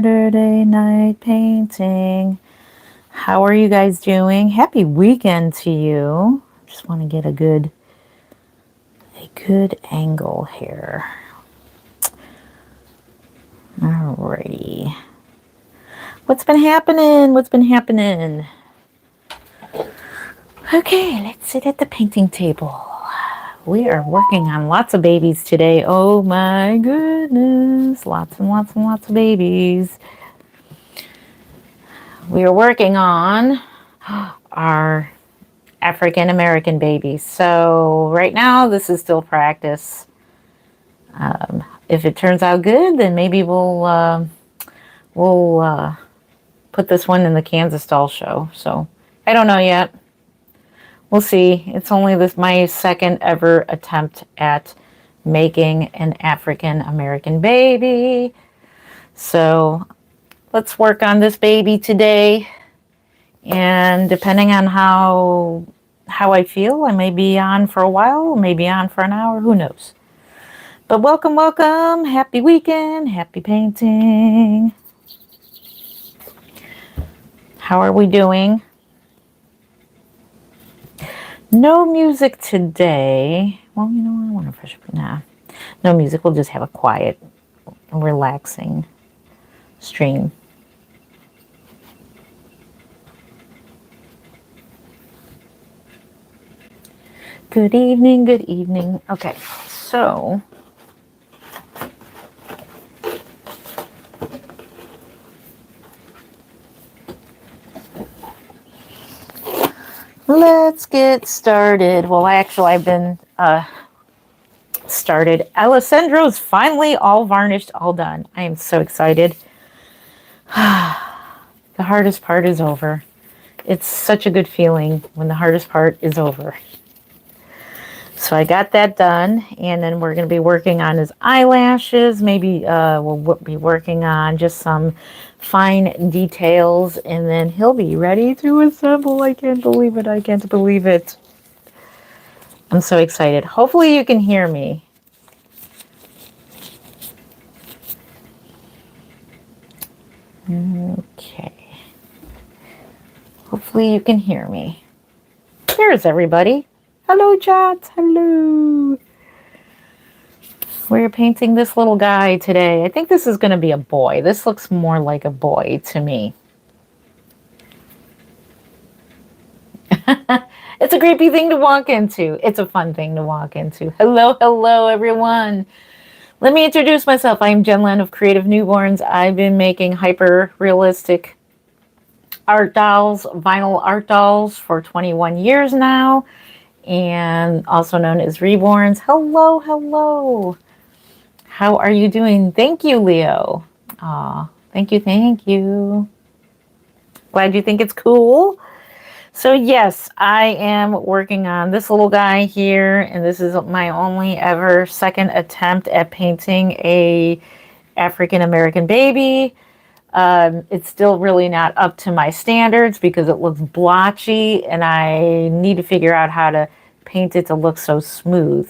Saturday night painting. How are you guys doing? Happy weekend to you. Just want to get a good angle here. Alrighty. What's been happening? Okay, let's sit at the painting table. We are working on lots of babies today. Oh my goodness. Lots and lots and lots of babies. We are working on our African American babies. So right now this is still practice. If it turns out good, then maybe we'll put this one in the Kansas doll show. So I don't know yet. We'll see. It's only my second ever attempt at making an African American baby. So let's work on this baby today. And depending on how I feel, I may be on for a while, maybe on for an hour, who knows. But welcome, welcome. Happy weekend, happy painting. How are we doing? No music today. Well, you know, I wonder if I should no music. We'll just have a quiet, relaxing stream. Good evening, good evening. Okay, so let's get started. Well, actually, I've been started. Alessandro's finally all varnished, all done. I am so excited. The hardest part is over. It's such a good feeling when the hardest part is over. So I got that done, and then we're going to be working on his eyelashes. Maybe we'll be working on just some fine details, and then he'll be ready to assemble. I can't believe it. I can't believe it. I'm so excited. Hopefully you can hear me. Okay. Hopefully you can hear me. Here's everybody. Hello, Jots. Hello. We're painting this little guy today. I think this is going to be a boy. This looks more like a boy to me. It's a creepy thing to walk into. It's a fun thing to walk into. Hello, hello, everyone. Let me introduce myself. I'm Jen Land of Creative Newborns. I've been making hyper-realistic art dolls, vinyl art dolls for 21 years now, and also known as Reborns. Hello, hello. How are you doing? Thank you, Leo. Aw, thank you, thank you. Glad you think it's cool. So yes, I am working on this little guy here, and this is my only ever second attempt at painting a African American baby. It's still really not up to my standards because it looks blotchy, and I need to figure out how to paint it to look so smooth.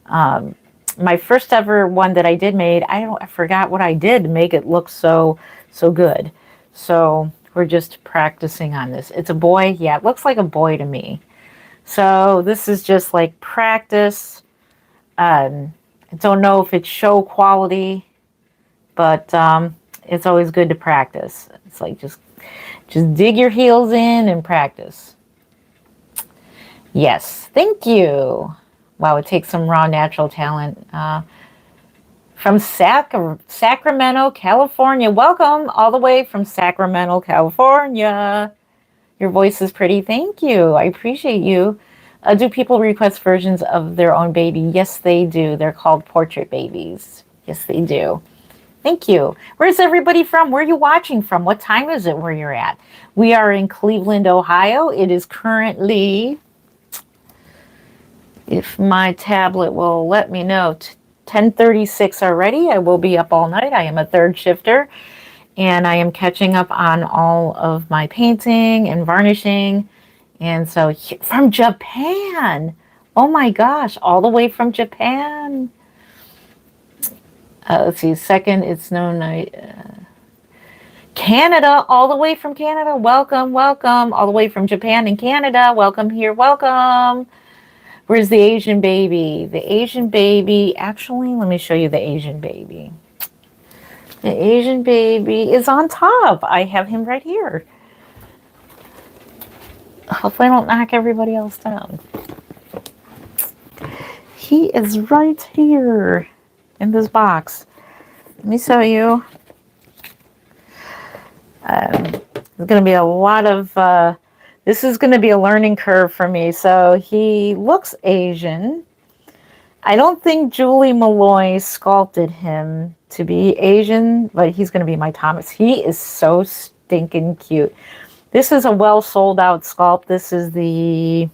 My first ever one that I did made, I forgot what I did to make it look so good. So we're just practicing on this. It's a boy. Yeah, it looks like a boy to me. So this is just like practice. I don't know if it's show quality, but it's always good to practice. It's like just dig your heels in and practice. Yes, thank you. Wow, it takes some raw natural talent. From Sacramento, California. Welcome all the way from Sacramento, California. Your voice is pretty. Thank you. I appreciate you. Do people request versions of their own baby? Yes, they do. They're called portrait babies. Yes, they do. Thank you. Where's everybody from? Where are you watching from? What time is it where you're at? We are in Cleveland, Ohio. It is currently, if my tablet will let me know, 10:36 already. I will be up all night. I am a third shifter, and I am catching up on all of my painting and varnishing. And so from Japan. Oh my gosh, all the way from Japan. Let's see, second, it's known. Canada, all the way from Canada. Welcome, welcome. All the way from Japan and Canada. Welcome here, welcome. Where's the Asian baby? The Asian baby, actually, let me show you the Asian baby. The Asian baby is on top. I have him right here. Hopefully I don't knock everybody else down. He is right here in this box. Let me show you. There's going to be a lot of, this is going to be a learning curve for me. So he looks Asian. I don't think Julie Malloy sculpted him to be Asian, but he's going to be my Thomas. He is so stinking cute. This is a well sold out sculpt. This is the,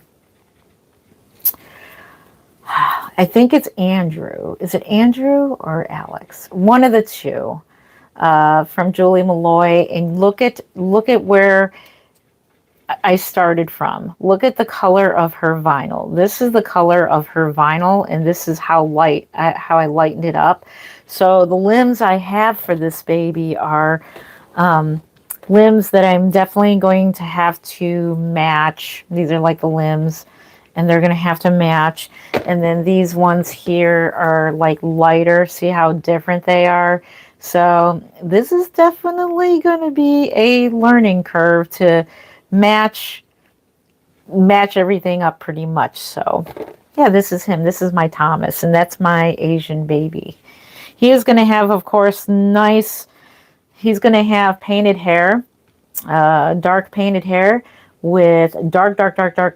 I think it's Andrew. Is it Andrew or Alex? One of the two. From Julie Malloy, and look at where I started from. Look at the color of her vinyl. This is the color of her vinyl, and this is how I lightened it up. So the limbs I have for this baby are limbs that I'm definitely going to have to match. These are like the limbs, and they're going to have to match. And then these ones here are like lighter. See how different they are? So this is definitely going to be a learning curve to match everything up pretty much. So yeah, this is him. This is my Thomas, and that's my Asian baby. He is going to have, of course, he's going to have painted hair, dark painted hair with dark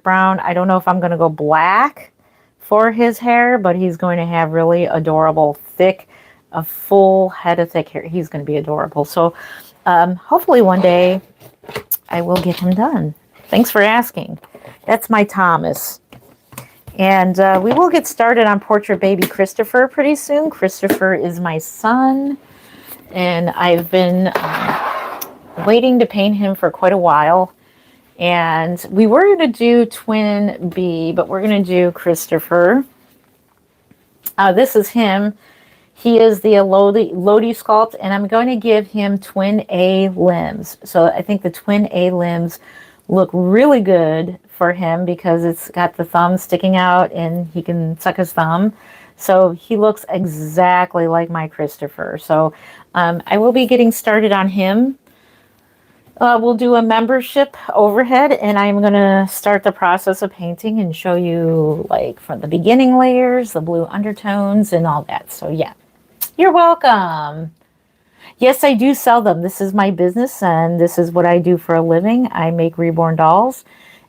brown. I don't know if I'm going to go black for his hair, but he's going to have really adorable, thick, a full head of thick hair. He's going to be adorable. So hopefully one day I will get him done. Thanks for asking. That's my Thomas. And we will get started on Portrait Baby Christopher pretty soon. Christopher is my son, and I've been waiting to paint him for quite a while. And we were going to do Twin B, but we're going to do Christopher. This is him. He is the Lodi sculpt, and I'm going to give him Twin A limbs. So I think the Twin A limbs look really good for him because it's got the thumb sticking out and he can suck his thumb. So he looks exactly like my Christopher. So I will be getting started on him. We'll do a membership overhead, and I'm going to start the process of painting and show you like from the beginning layers, the blue undertones and all that. So yeah. You're welcome. Yes, I do sell them. This is my business, and this is what I do for a living. I make reborn dolls,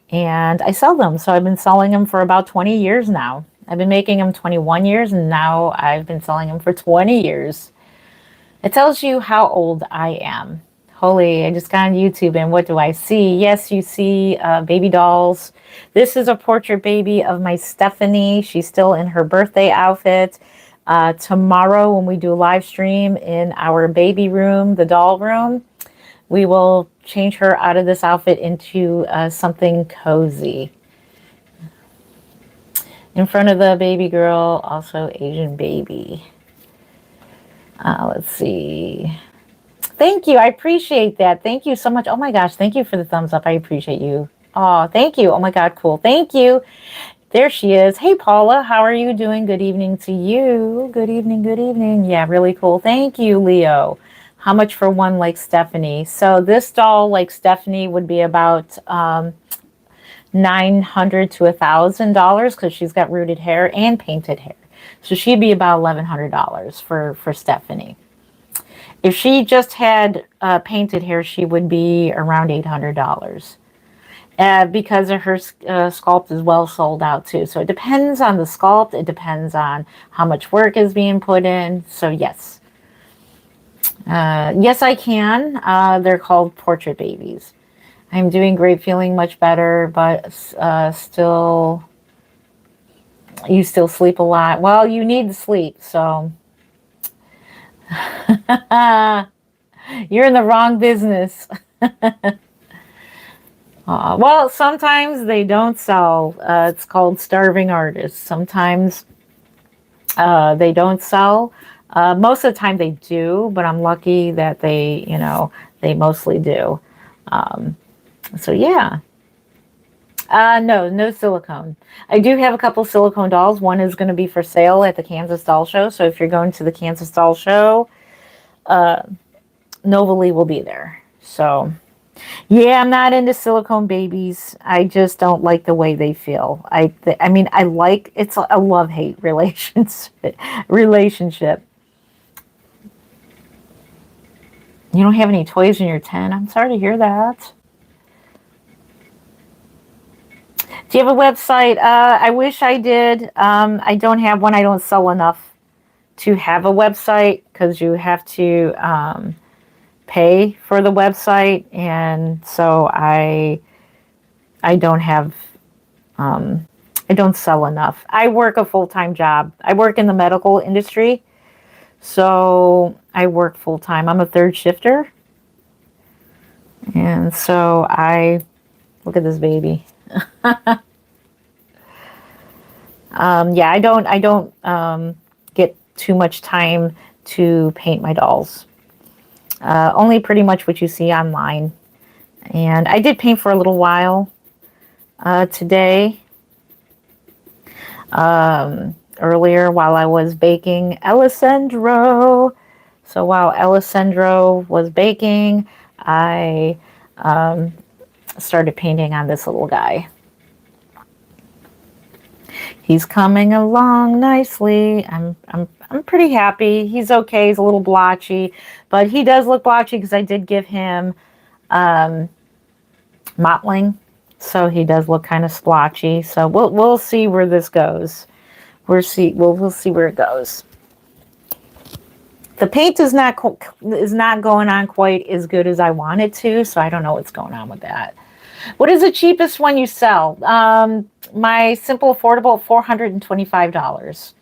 and I sell them. So I've been selling them for about 20 years now. I've been making them 21 years, and now I've been selling them for 20 years. It tells you how old I am. Holy, I just got on YouTube, and what do I see? Yes, you see baby dolls. This is a portrait baby of my Stephanie. She's still in her birthday outfit. Tomorrow when we do a live stream in our baby room, the doll room, we will change her out of this outfit into something cozy. In front of the baby girl, also Asian baby. Let's see. Thank you. I appreciate that. Thank you so much. Oh my gosh. Thank you for the thumbs up. I appreciate you. Oh, thank you. Oh my God. Cool. Thank you. There she is. Hey, Paula, how are you doing? Good evening to you. Good evening, good evening. Yeah, really cool. Thank you, Leo. How much for one like Stephanie? So this doll like Stephanie would be about $900 to $1,000 because she's got rooted hair and painted hair. So she'd be about $1,100 for Stephanie. If she just had painted hair, she would be around $800. Because of her sculpt is well sold out too. So it depends on the sculpt. It depends on how much work is being put in. So yes. Yes, I can. They're called portrait babies. I'm doing great, feeling much better, but still, you still sleep a lot. Well, you need to sleep, so. You're in the wrong business. Well, sometimes they don't sell. It's called starving artists. Sometimes they don't sell. Most of the time they do, but I'm lucky that they mostly do. So yeah. No, no silicone. I do have a couple silicone dolls. One is going to be for sale at the Kansas Doll Show. So if you're going to the Kansas Doll Show, Novalee will be there. So yeah, I'm not into silicone babies. I just don't like the way they feel. I mean, I like it's a love-hate relationship. You don't have any toys in your tent? I'm sorry to hear that. Do you have a website? I wish I did. I don't have one. I don't sell enough to have a website because you have to pay for the website, and so I don't have I don't sell enough. I work a full-time job. I work in the medical industry, so I work full-time. I'm a third shifter, and so I look at this baby. Yeah, I don't get too much time to paint my dolls. Only pretty much what you see online. And I did paint for a little while today. Earlier while I was baking Alessandro. So while Alessandro was baking, I started painting on this little guy. He's coming along nicely. I'm pretty happy. He's okay. He's a little blotchy, but he does look blotchy because I did give him mottling, so he does look kind of splotchy. So we'll see where this goes. We'll see where it goes. The paint is not going on quite as good as I want it to, so I don't know what's going on with that. What is the cheapest one you sell? My Simple Affordable, $425.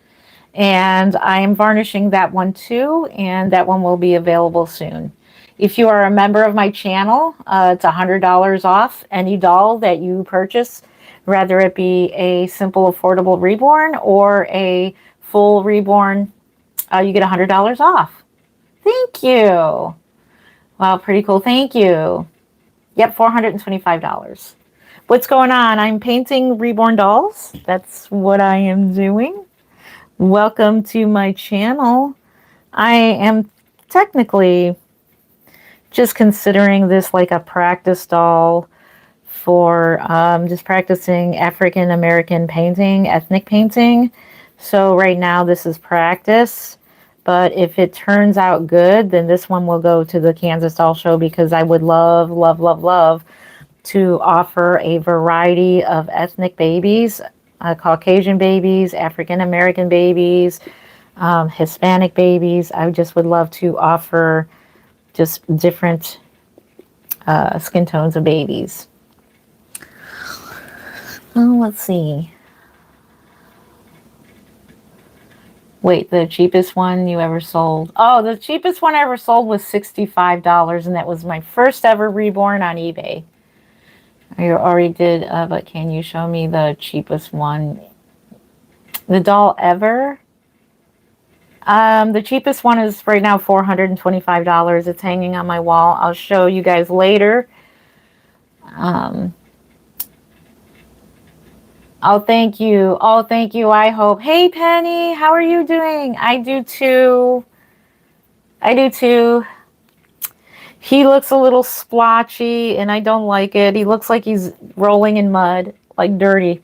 And I am varnishing that one too, and that one will be available soon. If you are a member of my channel, it's $100 off any doll that you purchase, whether it be a Simple Affordable Reborn or a full Reborn. You get $100 off. Thank you. Wow, pretty cool. Thank you. Yep, $425. What's going on? I'm painting reborn dolls. That's what I am doing. Welcome to my channel. I am technically just considering this like a practice doll for just practicing African American painting, ethnic painting. So right now this is practice. But if it turns out good, then this one will go to the Kansas Doll Show because I would love, love, love, love to offer a variety of ethnic babies, Caucasian babies, African American babies, Hispanic babies. I just would love to offer just different skin tones of babies. Oh, let's see. Wait, the cheapest one you ever sold? Oh, the cheapest one I ever sold was $65, and that was my first ever reborn on eBay. I already did, but can you show me the cheapest one? The doll ever? The cheapest one is right now $425. It's hanging on my wall. I'll show you guys later. Oh, thank you. Oh, thank you. I hope. Hey, Penny, how are you doing? I do too. I do too. He looks a little splotchy, and I don't like it. He looks like he's rolling in mud, like dirty.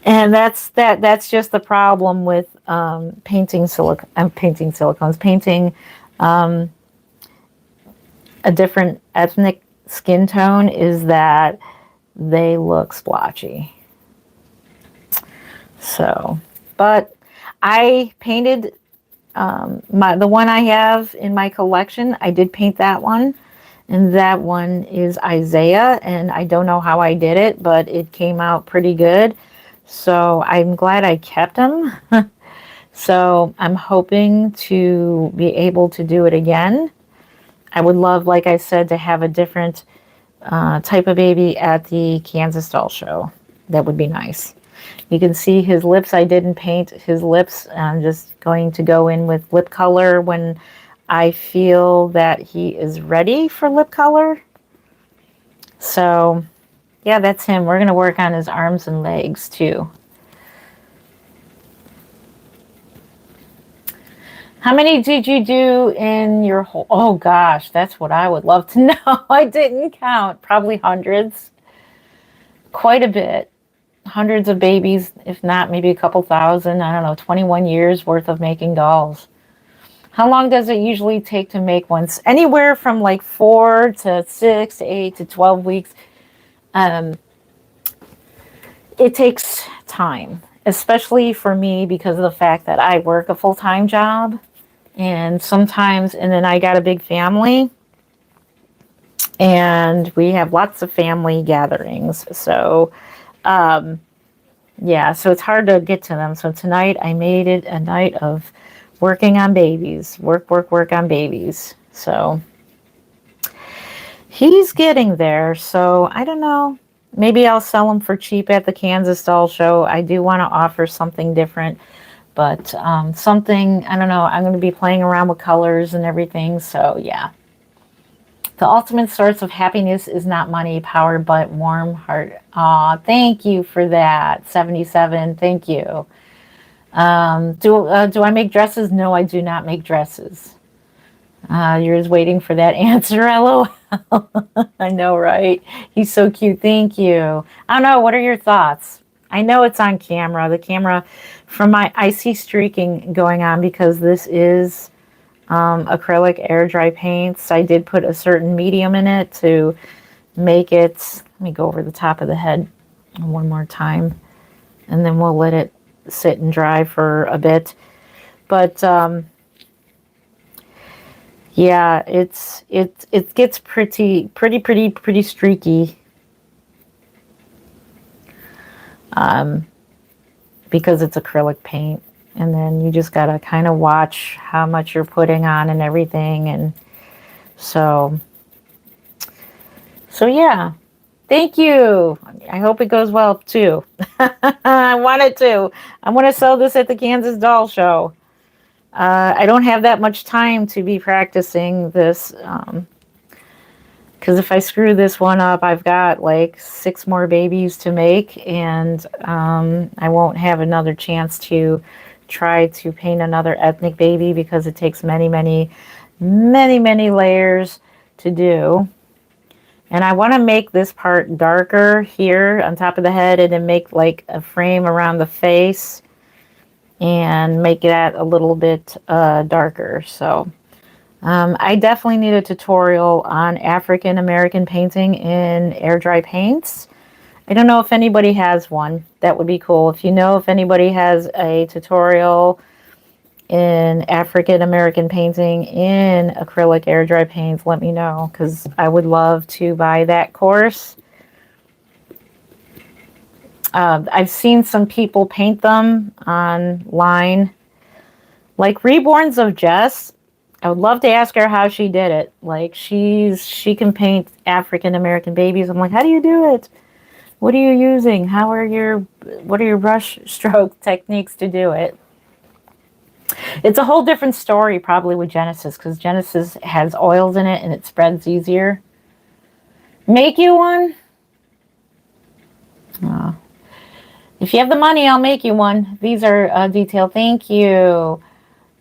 And that's just the problem with painting silicones, painting a different ethnic skin tone is that they look splotchy. So, but I painted the one I have in my collection. I did paint that one, and that one is Isaiah, and I don't know how I did it, but it came out pretty good. So I'm glad I kept him. So I'm hoping to be able to do it again. I would love, like I said, to have a different type of baby at the Kansas Doll Show. That would be nice. You can see his lips. I didn't paint his lips. I'm just going to go in with lip color when I feel that he is ready for lip color. So, yeah, that's him. We're going to work on his arms and legs too. How many did you do in your whole... Oh, gosh, that's what I would love to know. I didn't count. Probably hundreds. Quite a bit. Hundreds of babies, if not maybe a couple thousand. I don't know, 21 years worth of making dolls. How long does it usually take to make one? Anywhere from like 4 to 6 to 8 to 12 weeks. It takes time, especially for me because of the fact that I work a full-time job. And sometimes, and then I got a big family. And we have lots of family gatherings. So, yeah, so it's hard to get to them. So tonight I made it a night of working on babies. Work on babies. So he's getting there. So I don't know. Maybe I'll sell them for cheap at the Kansas Doll Show. I do want to offer something different. But something, I don't know, I'm going to be playing around with colors and everything. So yeah. The ultimate source of happiness is not money, power, but warm heart. Aw, thank you for that. 77, thank you. Do I make dresses? No, I do not make dresses. You're just waiting for that answer, LOL. I know, right? He's so cute. Thank you. I don't know. What are your thoughts? I know it's on camera. The camera from I see streaking going on because this is acrylic air dry paints. I did put a certain medium in it to make it. Let me go over the top of the head one more time, and then we'll let it sit and dry for a bit. But yeah, it gets pretty streaky. Because it's acrylic paint. And then you just got to kind of watch how much you're putting on and everything. And so yeah, thank you. I hope it goes well too. I want it to. I want to sell this at the Kansas Doll Show. I don't have that much time to be practicing this. Because if I screw this one up, I've got like 6 more babies to make. And I won't have another chance to try to paint another ethnic baby because it takes many layers to do. And I want to make this part darker here on top of the head and then make like a frame around the face and make that a little bit darker. So I definitely need a tutorial on African American painting in air dry paints. I don't know if anybody has one. That would be cool. If you know if anybody has a tutorial in African American painting in acrylic air dry paints, let me know because I would love to buy that course. I've seen some people paint them online, like Reborns of Jess. I would love to ask her how she did it. Like she can paint African American babies. I'm like, how do you do it? What are you using? What are your brush stroke techniques to do it? It's a whole different story probably with Genesis because Genesis has oils in it and it spreads easier. Make you one? Oh. If you have the money, I'll make you one. These are detailed. Thank you.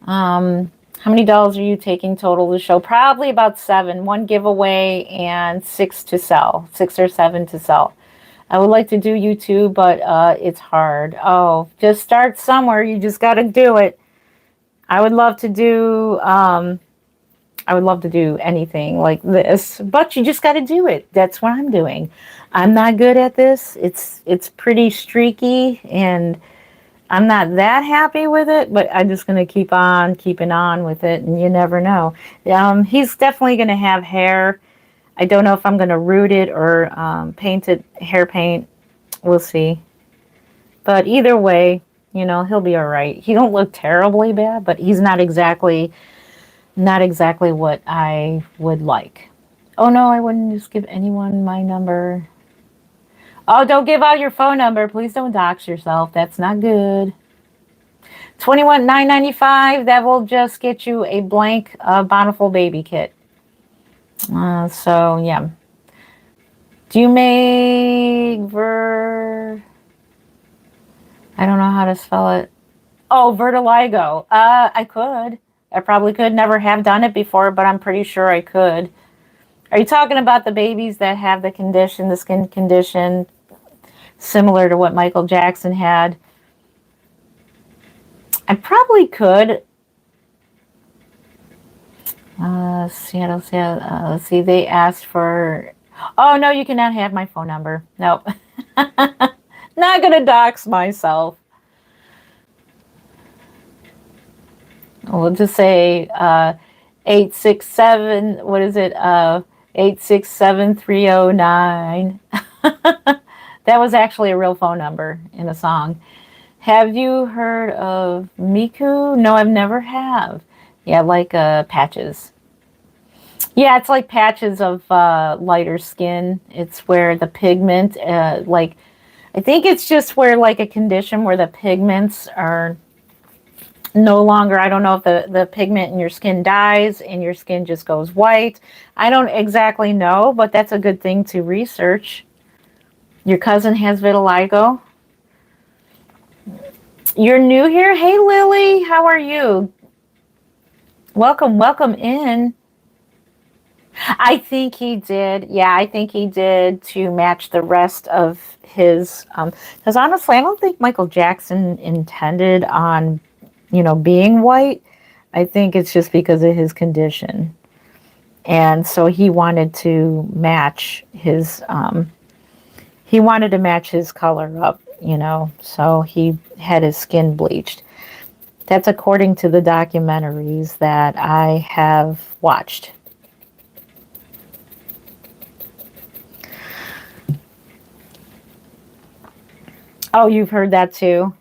How many dolls are you taking total to show? Probably about 7. 1 giveaway and 6 to sell. 6 or 7 to sell. I would like to do YouTube, but it's hard. Oh, just start somewhere. You just got to do it. I would love to do anything like this, but you just got to do it. That's what I'm doing. I'm not good at this. It's pretty streaky and I'm not that happy with it, but I'm just going to keep on keeping on with it, and you never know. He's definitely going to have hair. I don't know if I'm going to root it or paint it hair paint. We'll see. But either way, you know, he'll be all right. He don't look terribly bad, but he's not exactly what I would like. Oh no, I wouldn't just give anyone my number. Oh, don't give out your phone number. Please don't dox yourself. That's not good. 21,995. That will just get you a blank Bountiful baby kit. So yeah. Do you make I don't know how to spell it. Oh, vertiligo. I could. I probably could. Never have done it before, but I'm pretty sure I could. Are you talking about the babies that have the condition, the skin condition, similar to what Michael Jackson had? I probably could. Let's see. They asked for. Oh no, you cannot have my phone number. Nope. Not gonna dox myself. We'll just say 867. What is it? 867-309. That was actually a real phone number in a song. Have you heard of Miku? No, I've never have. Yeah, like patches. Yeah, it's like patches of lighter skin. It's where the pigment, like, I think it's just where like a condition where the pigments are no longer, I don't know if the pigment in your skin dies and your skin just goes white. I don't exactly know, but that's a good thing to research. Your cousin has vitiligo. You're new here? Hey, Lily, how are you? Welcome in. I think he did. Yeah, I think he did to match the rest of his. Because honestly, I don't think Michael Jackson intended on, being white. I think it's just because of his condition. And so he wanted to match his. He wanted to match his color up, so he had his skin bleached. That's according to the documentaries that I have watched. Oh, you've heard that too?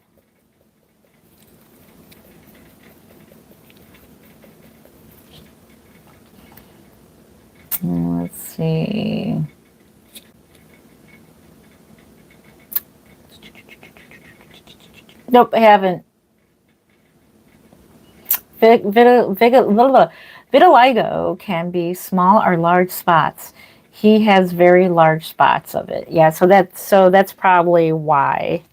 Let's see. Nope, I haven't. Vitiligo can be small or large spots. He has very large spots of it. Yeah, so that's probably why.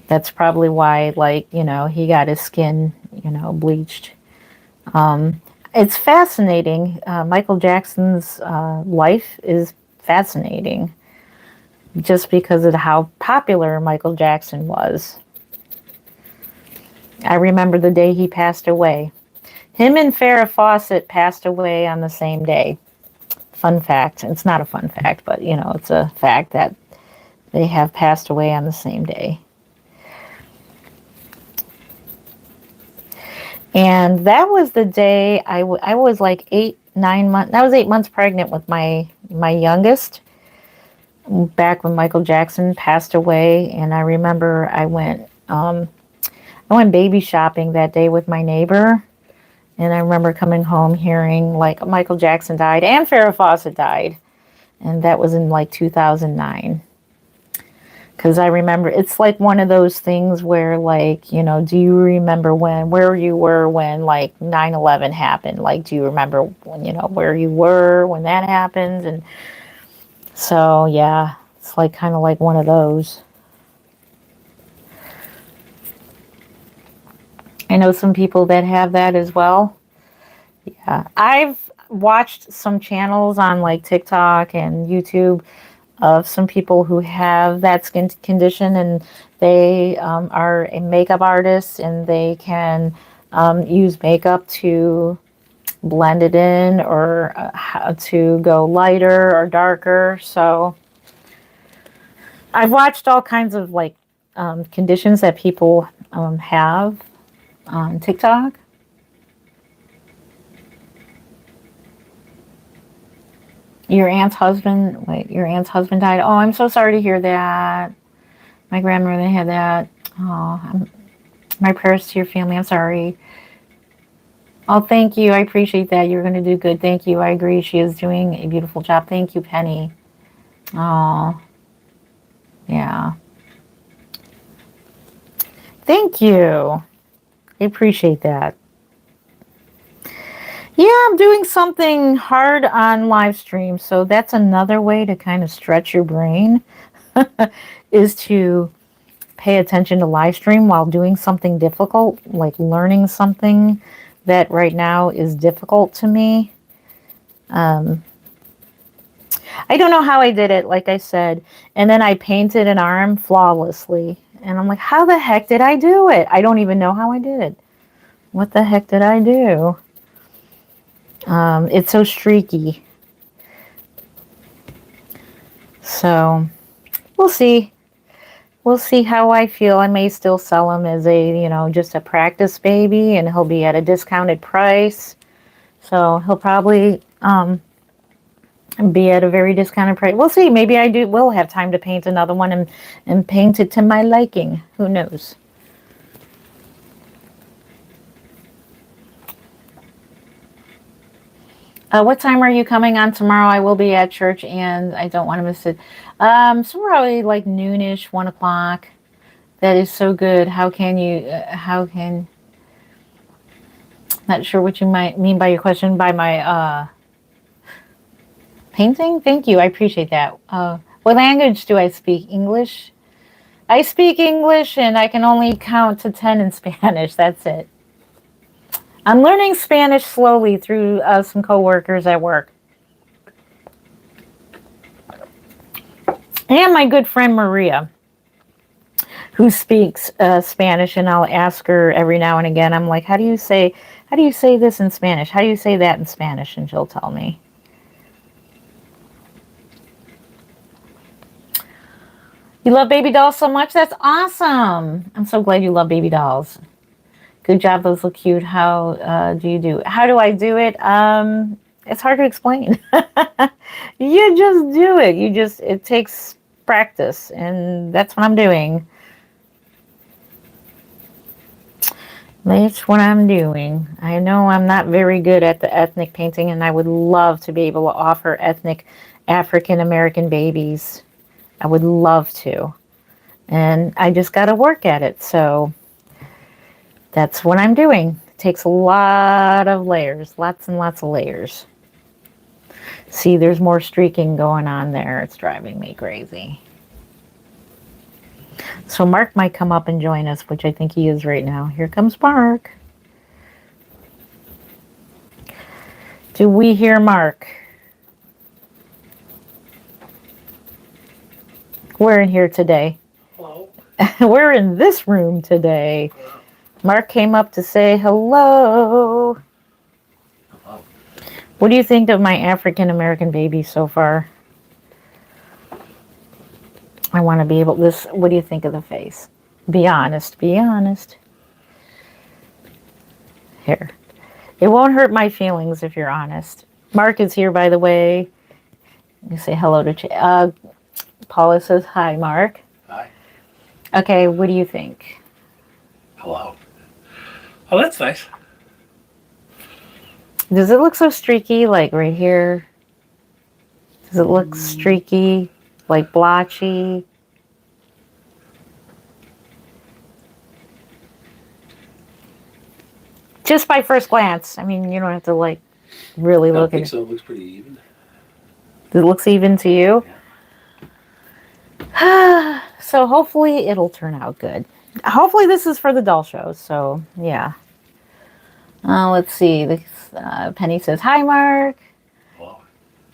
That's probably why, like, he got his skin, bleached. It's fascinating. Michael Jackson's life is fascinating just because of how popular Michael Jackson was. I remember the day he passed away. Him and Farrah Fawcett passed away on the same day. Fun fact. It's not a fun fact, but, it's a fact that they have passed away on the same day. And that was the day I was like 9 months. I was 8 months pregnant with my youngest. Back when Michael Jackson passed away, and I remember I went baby shopping that day with my neighbor, and I remember coming home hearing like Michael Jackson died and Farrah Fawcett died, and that was in like 2009. Because I remember it's like one of those things where, like, do you remember where you were when like 9/11 happened? Like, do you remember when, where you were when that happened? And so, yeah, it's like kind of like one of those. I know some people that have that as well. Yeah, I've watched some channels on like TikTok and YouTube of some people who have that skin condition, and they are a makeup artist, and they can use makeup to blend it in or how to go lighter or darker. So I've watched all kinds of like conditions that people have on TikTok. Your aunt's husband died. Oh, I'm so sorry to hear that. My grandmother had that. Oh, my prayers to your family. I'm sorry. Oh, thank you. I appreciate that. You're going to do good. Thank you. I agree. She is doing a beautiful job. Thank you, Penny. Oh. Yeah. Thank you. I appreciate that. Yeah, I'm doing something hard on live stream. So that's another way to kind of stretch your brain is to pay attention to live stream while doing something difficult, like learning something that right now is difficult to me. I don't know how I did it, like I said. And then I painted an arm flawlessly. And I'm like, how the heck did I do it? I don't even know how I did it. What the heck did I do? It's so streaky. So we'll see. We'll see how I feel. I may still sell him as a, just a practice baby, and he'll be at a discounted price. So he'll probably be at a very discounted price. We'll see. Maybe will have time to paint another one and paint it to my liking. Who knows? What time are you coming on tomorrow? I will be at church, and I don't want to miss it. So probably like noonish, 1 o'clock. That is so good. Not sure what you might mean by your question. By my painting? Thank you. I appreciate that. What language do I speak? English? I speak English, and I can only count to 10 in Spanish. That's it. I'm learning Spanish slowly through some coworkers at work. And my good friend Maria, who speaks Spanish, and I'll ask her every now and again. I'm like, how do you say this in Spanish? How do you say that in Spanish? And she'll tell me. You love baby dolls so much? That's awesome. I'm so glad you love baby dolls. Good job. Those look cute. How do you do it? How do I do it? It's hard to explain. You just do it. It takes practice, and that's what I'm doing. That's what I'm doing. I know I'm not very good at the ethnic painting, and I would love to be able to offer ethnic African American babies. I would love to. And I just got to work at it. So that's what I'm doing. It takes a lot of layers, lots and lots of layers. See, there's more streaking going on there. It's driving me crazy. So Mark might come up and join us, which I think he is right now. Here comes Mark. Do we hear Mark? We're in here today. Hello. We're in this room today. Mark came up to say hello. Hello. What do you think of my African American baby so far? I want to be able to. What do you think of the face? Be honest. Be honest. Here. It won't hurt my feelings if you're honest. Mark is here, by the way. You say hello to Paula says hi, Mark. Hi. Okay, what do you think? Hello. Oh, that's nice. Does it look so streaky, like right here? Does it look streaky, like blotchy? Just by first glance. I mean, you don't have to like really look I think at it. so. It looks pretty even. It looks even to you? Yeah. So hopefully it'll turn out good. Hopefully this is for the doll show, so yeah. Let's see. Penny says, hi, Mark. Hello.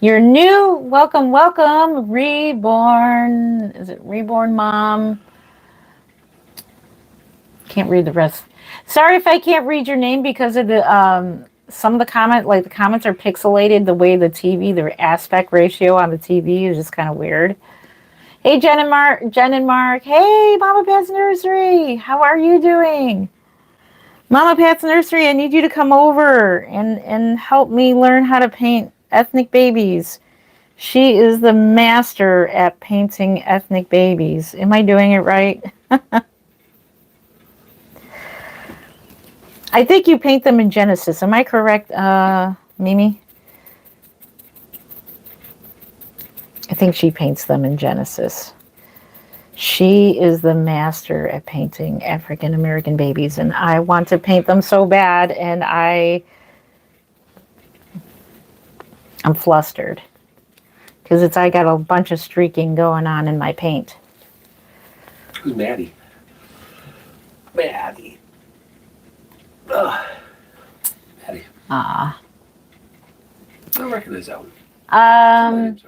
You're new. Welcome, welcome. Reborn. Is it Reborn Mom? Can't read the rest. Sorry if I can't read your name because of the some of the the comments are pixelated the way the aspect ratio on the TV is just kind of weird. Hey, Jen and Mark. Hey, Mama Pat's Nursery. How are you doing? Mama Pat's Nursery, I need you to come over and help me learn how to paint ethnic babies. She is the master at painting ethnic babies. Am I doing it right? I think you paint them in Genesis. Am I correct, Mimi? I think she paints them in Genesis. She is the master at painting African American babies, and I want to paint them so bad, and I'm flustered because I got a bunch of streaking going on in my paint. Who's Maddie? Maddie. Ugh. Maddie. Ah. I don't recognize that one. Um,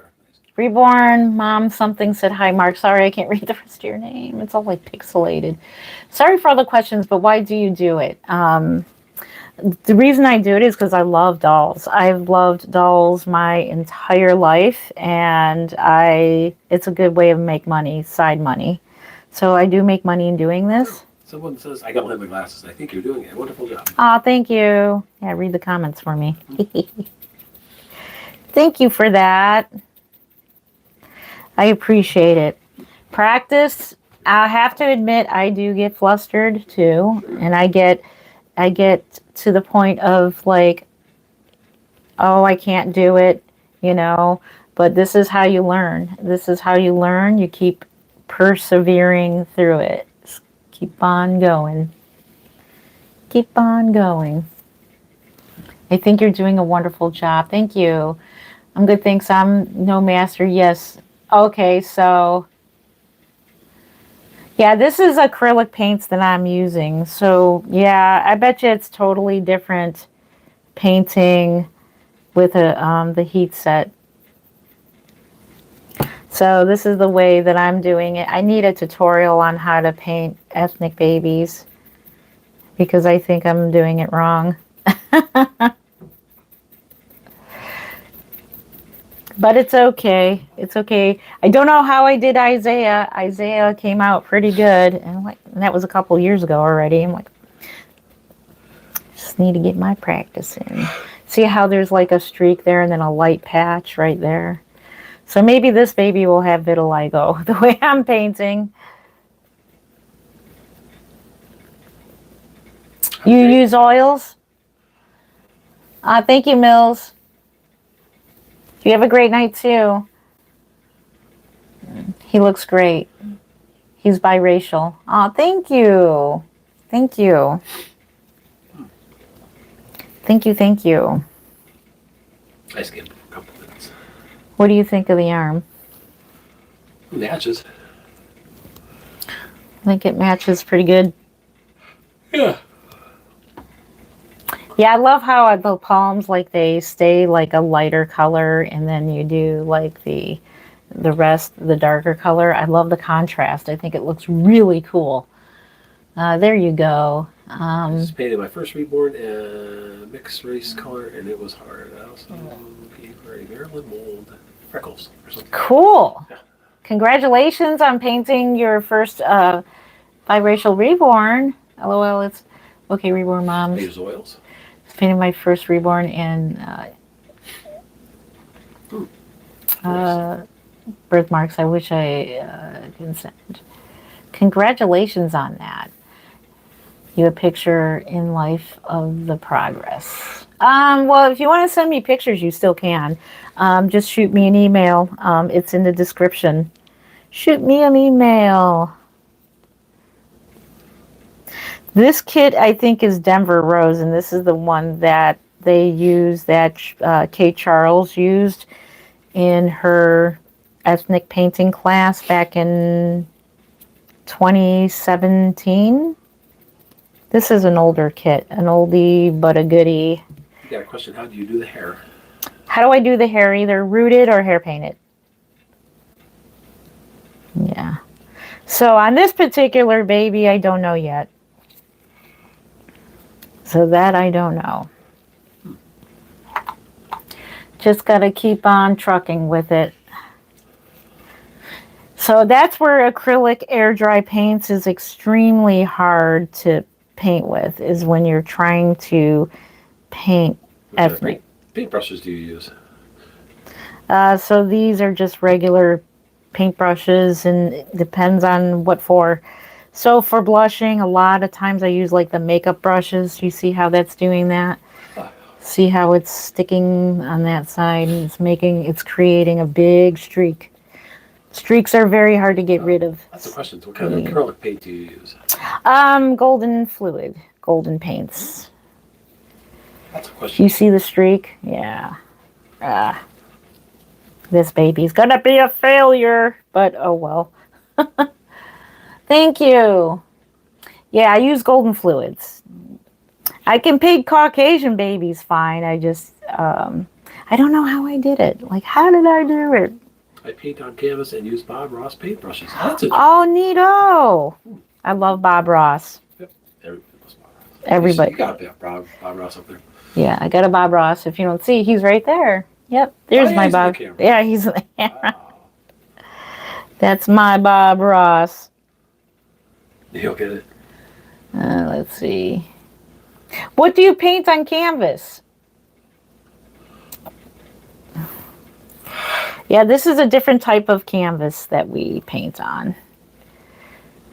Reborn Mom something said, hi, Mark. Sorry, I can't read the rest of your name. It's all like pixelated. Sorry for all the questions, but why do you do it? The reason I do it is because I love dolls. I've loved dolls my entire life, and it's a good way to make money, side money. So I do make money in doing this. Someone says, I don't have my glasses. I think you're doing a wonderful job. Oh, thank you. Yeah, read the comments for me. Thank you for that. I appreciate it. Practice, I have to admit, I do get flustered too. And I get to the point of like, oh, I can't do it, you know. But this is how you learn. This is how you learn. You keep persevering through it. Just keep on going. Keep on going. I think you're doing a wonderful job. Thank you. I'm good, thanks. I'm no master. Yes. Okay, so yeah, this is acrylic paints that I'm using. So yeah, I bet you it's totally different painting with the heat set. So this is the way that I'm doing it. I need a tutorial on how to paint ethnic babies because I think I'm doing it wrong. But it's okay. It's okay. I don't know how I did Isaiah. Isaiah came out pretty good. And that was a couple years ago already. I'm like, just need to get my practice in. See how there's like a streak there and then a light patch right there? So maybe this baby will have vitiligo the way I'm painting. You use oils? Thank you, Mills. You have a great night too. He looks great. He's biracial. Oh, thank you. Thank you. Thank you, thank you. I skipped a couple minutes. What do you think of the arm? Matches. I think it matches pretty good. Yeah. Yeah, I love how the palms, like, they stay like a lighter color, and then you do like the rest, the darker color. I love the contrast. I think it looks really cool. There you go. I just painted my first reborn mixed race color, and it was hard. I also gave her a Maryland mold freckles or something. Cool. Yeah. Congratulations on painting your first biracial reborn. LOL, it's okay, reborn moms. I use oils. Painting my first reborn in birthmarks. I wish I can send. Congratulations on that. You a picture in life of the progress. Well, if you want to send me pictures, you still can. Just shoot me an email. It's in the description. Shoot me an email. This kit, I think, is Denver Rose, and this is the one that they use, that Kate Charles used in her ethnic painting class back in 2017. This is an older kit, an oldie but a goodie. You got a question, how do you do the hair? How do I do the hair? Either rooted or hair painted. Yeah. So on this particular baby, I don't know yet. So that I don't know. Just got to keep on trucking with it. So that's where acrylic air dry paints is extremely hard to paint with, is when you're trying to paint ethnic. Paintbrushes do you use? So these are just regular paintbrushes, and it depends on what for. So for blushing, a lot of times I use like the makeup brushes. You see how that's doing that? See how it's sticking on that side, and it's creating a big streak. Streaks are very hard to get rid of. That's a question. What kind of acrylic paint do you use? Golden fluid, golden paints. That's a question. You see the streak? Yeah. This baby's gonna be a failure, but oh well. Thank you. Yeah, I use golden fluids. I can paint Caucasian babies fine. I just, I don't know how I did it. Like, how did I do it? I paint on canvas and use Bob Ross paintbrushes. That's it. Oh, neato. I love Bob Ross. Yep. Everybody. You got Bob Ross up there. Yeah, I got a Bob Ross. If you don't see, he's right there. Yep, there's my Bob. Yeah, he's in the camera. Wow. That's my Bob Ross. You'll get it. Let's see. What do you paint on canvas? Yeah, this is a different type of canvas that we paint on,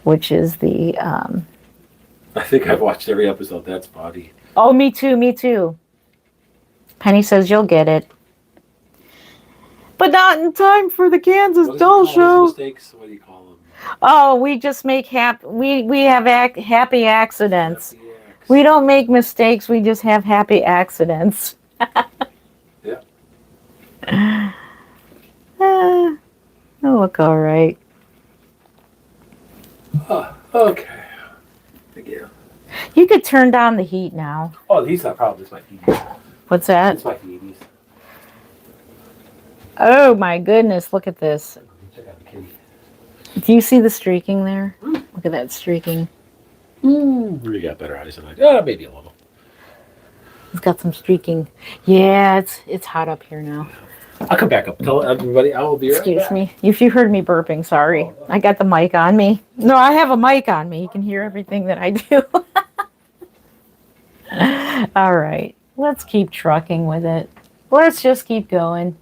which is the... I think I've watched every episode. That's Bobby. Oh, me too, me too. Penny says you'll get it. But not in time for the Kansas Doll Show. Mistakes? What do you call them? Oh, we just make we have happy accidents. We don't make mistakes. We just have happy accidents. Yeah. It'll look all right. Okay. Again. You could turn down the heat now. Oh, the heat's not a problem. It's my heaties. What's that? It's my heaties. Oh my goodness! Look at this. Check out the kitty. Do you see the streaking there? Look at that streaking. You got better eyes than I do. Maybe a little. It's got some streaking. Yeah, it's hot up here now. I'll come back up. Tell everybody I will be right Excuse back. me. If you heard me burping, sorry. I got the mic on me. No, I have a mic on me. You can hear everything that I do. All right. Let's keep trucking with it. Let's just keep going.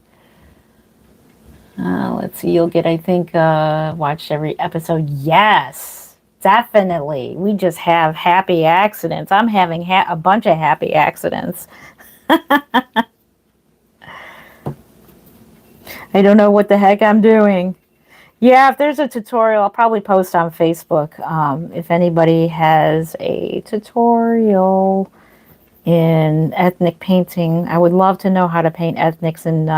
Let's see. You'll get, I think, watched every episode. Yes, definitely. We just have happy accidents. I'm having a bunch of happy accidents. I don't know what the heck I'm doing. Yeah, if there's a tutorial, I'll probably post on Facebook. If anybody has a tutorial in ethnic painting, I would love to know how to paint ethnics, and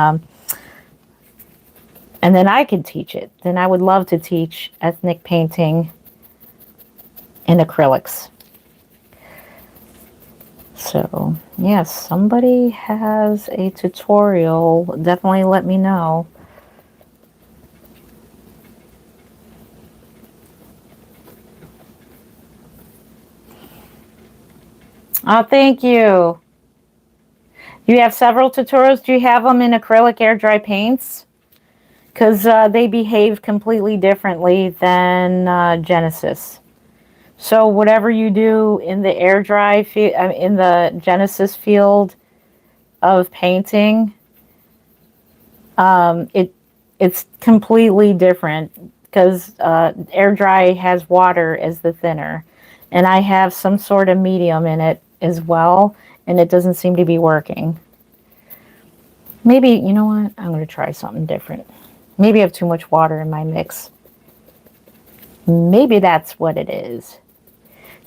then I could teach it. Then I would love to teach ethnic painting in acrylics. So, yes, somebody has a tutorial, definitely let me know. Oh, thank you. You have several tutorials. Do you have them in acrylic air dry paints? Because they behave completely differently than Genesis. So whatever you do in the air dry in the Genesis field of painting, it's completely different because air dry has water as the thinner, and I have some sort of medium in it as well, and it doesn't seem to be working. Maybe, you know what? I'm going to try something different. Maybe I have too much water in my mix. Maybe that's what it is.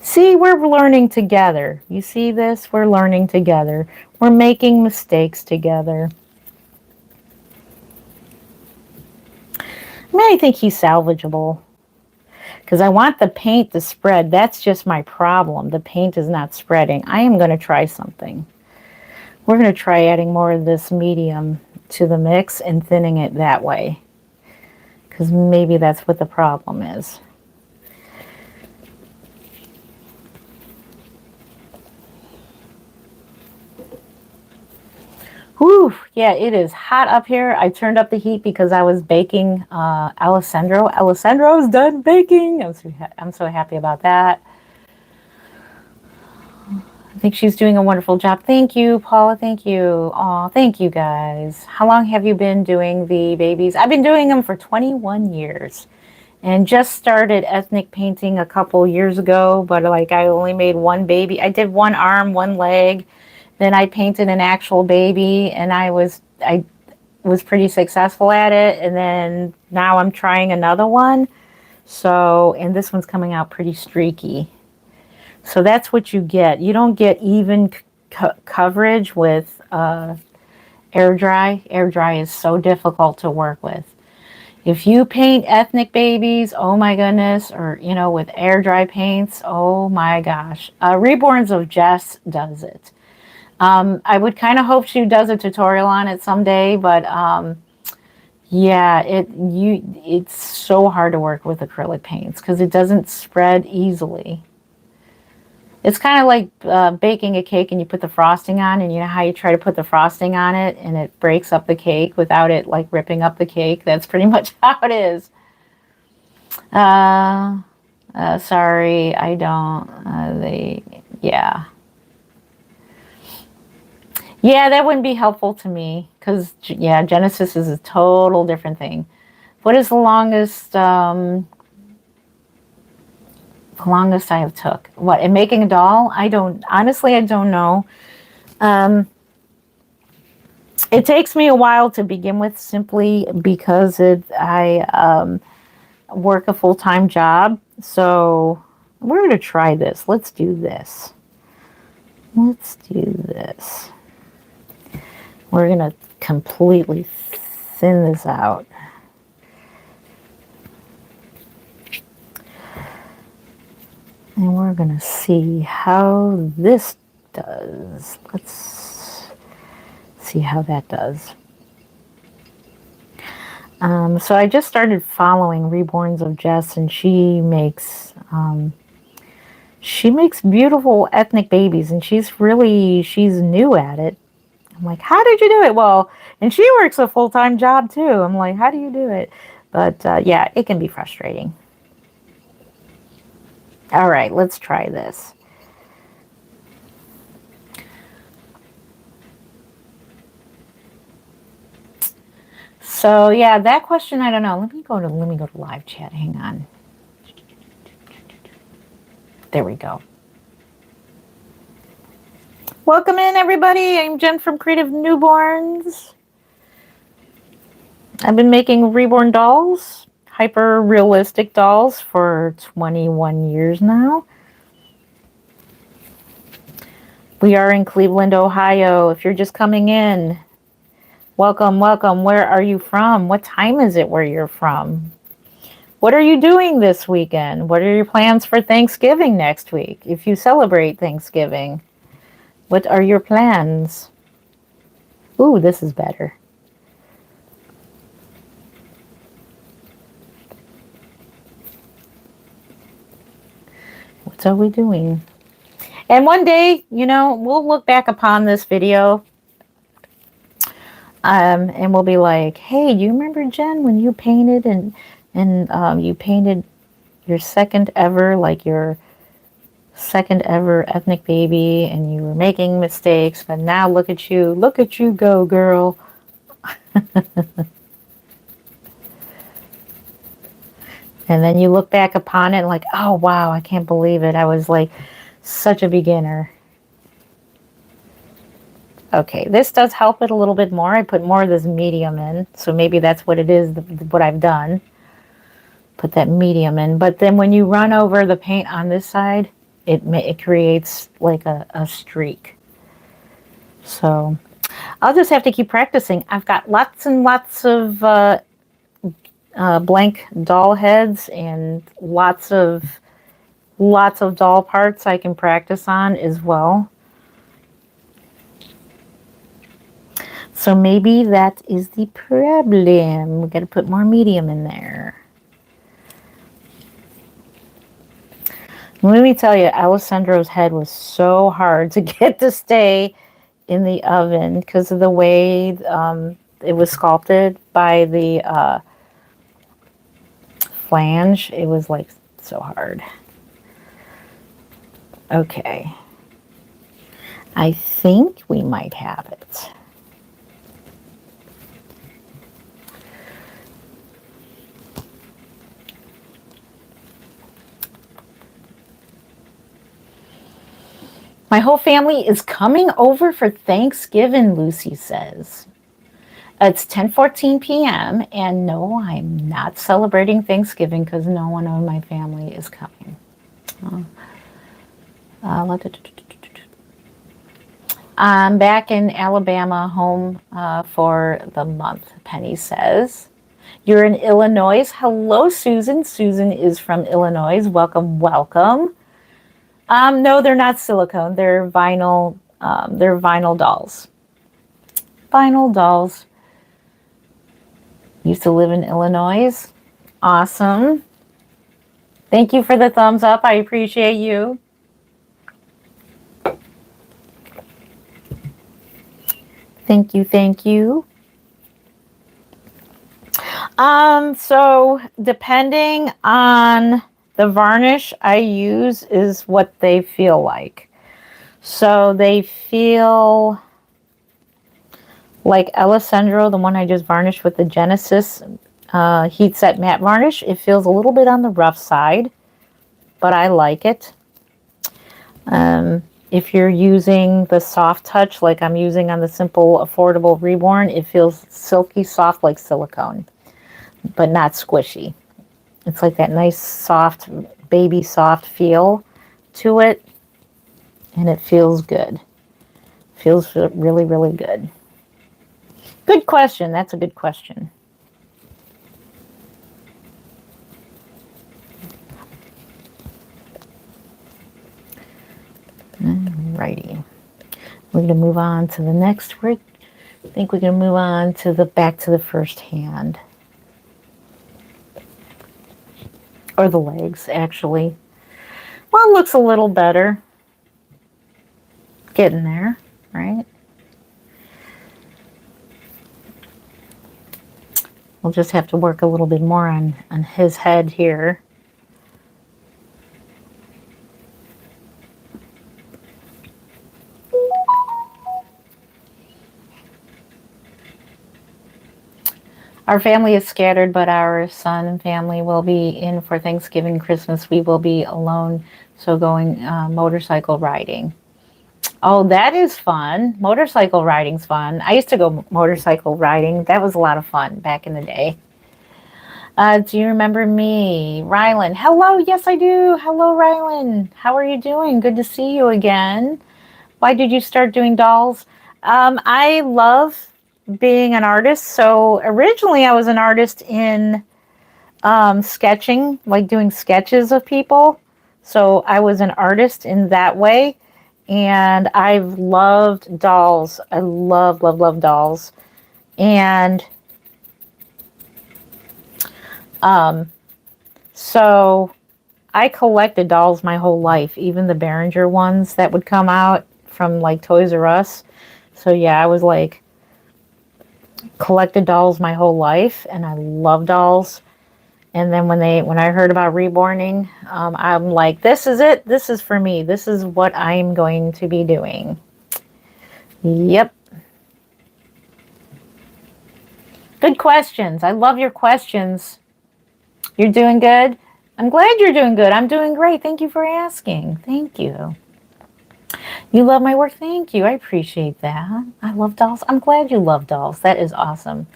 See, we're learning together. You see this? We're learning together. We're making mistakes together. I think he's salvageable. Because I want the paint to spread. That's just my problem. The paint is not spreading. I am going to try something. We're going to try adding more of this medium to the mix and thinning it that way. Because maybe that's what the problem is. Whew, yeah, it is hot up here. I turned up the heat because I was baking Alessandro. Alessandro's done baking. I'm so happy about that. I think she's doing a wonderful job. Thank you, Paula. Thank you. Aw, thank you, guys. How long have you been doing the babies? I've been doing them for 21 years. And just started ethnic painting a couple years ago. But like I only made one baby. I did one arm, one leg. Then I painted an actual baby, and I was pretty successful at it, and then now I'm trying another one. So, and this one's coming out pretty streaky. So that's what you get. You don't get even coverage with air dry. Air dry is so difficult to work with. If you paint ethnic babies, oh my goodness, or with air dry paints, oh my gosh. Reborns of Jess does it. I would kind of hope she does a tutorial on it someday, but yeah, it's so hard to work with acrylic paints because it doesn't spread easily. It's kind of like baking a cake and you put the frosting on, and you know how you try to put the frosting on it and it breaks up the cake without it like ripping up the cake. That's pretty much how it is. Sorry, I don't. Yeah. Yeah, that wouldn't be helpful to me because, yeah, Genesis is a total different thing. What is the longest I have took? What, in making a doll? Honestly, I don't know. It takes me a while to begin with simply because I work a full-time job. So we're going to try this. Let's do this. We're going to completely thin this out. And we're going to see how this does. Let's see how that does. So I just started following Reborns of Jess, and she makes beautiful ethnic babies, and she's new at it. I'm like, how did you do it? Well, and she works a full-time job too. I'm like, how do you do it? But yeah, it can be frustrating. All right, let's try this. So yeah, that question, I don't know. Let me go to live chat. Hang on. There we go. Welcome in, everybody. I'm Jen from Creative Newborns. I've been making reborn dolls, hyper realistic dolls, for 21 years now. We are in Cleveland, Ohio. If you're just coming in, welcome, welcome. Where are you from? What time is it where you're from? What are you doing this weekend? What are your plans for Thanksgiving next week, if you celebrate Thanksgiving? What are your plans? Ooh, this is better. What are we doing? And one day, we'll look back upon this video and we'll be like, hey, do you remember, Jen, when you painted and you painted your second ever ethnic baby, and you were making mistakes, but now look at you go, girl. And then you look back upon it like, oh wow, I can't believe it, I was like such a beginner. Okay, this does help it a little bit more. I put more of this medium in, so maybe that's what it is, what I've done. Put that medium in, but then when you run over the paint on this side, it creates like a streak. So I'll just have to keep practicing. I've got lots and lots of blank doll heads and lots of doll parts I can practice on as well. So maybe that is the problem. We got to put more medium in there. Let me tell you, Alessandro's head was so hard to get to stay in the oven because of the way it was sculpted by the flange. It was like so hard. Okay. I think we might have it. My whole family is coming over for Thanksgiving, Lucy says. It's 10:14 p.m. and no, I'm not celebrating Thanksgiving because no one of my family is coming. I'm back in Alabama, home for the month, Penny says. You're in Illinois. Hello, Susan. Susan is from Illinois. Welcome, welcome. No, they're not silicone. They're vinyl. They're vinyl dolls. Vinyl dolls. Used to live in Illinois. Awesome. Thank you for the thumbs up. I appreciate you. Thank you, thank you. So depending on the varnish I use is what they feel like. So they feel like Alessandro, the one I just varnished with the Genesis Heat Set Matte Varnish. It feels a little bit on the rough side, but I like it. If you're using the soft touch like I'm using on the Simple Affordable Reborn, it feels silky soft like silicone, but not squishy. It's like that nice soft, baby soft feel to it, and it feels good. Feels really, really good. Good question. That's a good question. Alrighty. We're going to move on to the next. I think we're going to move on to the back to the first hand. Or the legs, actually. Well, it looks a little better. Getting there, right? We'll just have to work a little bit more on his head here. Our family is scattered, but our son and family will be in for Thanksgiving, Christmas. We will be alone, so going motorcycle riding. Oh, that is fun. Motorcycle riding's fun. I used to go motorcycle riding. That was a lot of fun back in the day. Do you remember me? Rylan. Hello, yes I do. Hello, Rylan. How are you doing? Good to see you again. Why did you start doing dolls? I love being an artist. So originally I was an artist in sketching, like doing sketches of people. So I was an artist in that way. And I've loved dolls. I love, love, love dolls. And so I collected dolls my whole life, even the Behringer ones that would come out from like Toys R Us. So yeah, I was like collected dolls my whole life, and I love dolls. And then when I heard about reborning, I'm like, this is it. This is for me. This is what I'm going to be doing. Yep. Good questions. I love your questions. You're doing good? I'm glad you're doing good. I'm doing great. Thank you for asking. Thank you. You love my work? Thank you. I appreciate that. I love dolls. I'm glad you love dolls. That is awesome.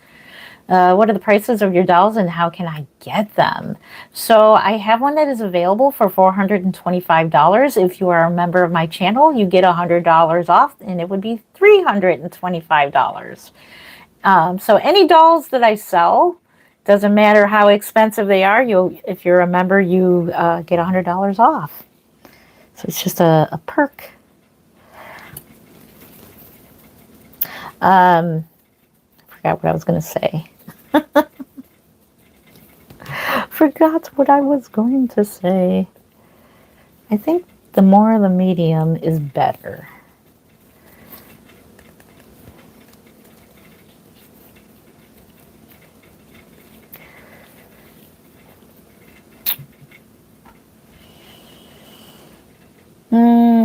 What are the prices of your dolls and how can I get them? So I have one that is available for $425. If you are a member of my channel, you get $100 off and it would be $325. So any dolls that I sell, doesn't matter how expensive they are, if you're a member, you get $100 off. So it's just a perk. I forgot what I was going to say. Forgot what I was going to say. I think the more the medium is better.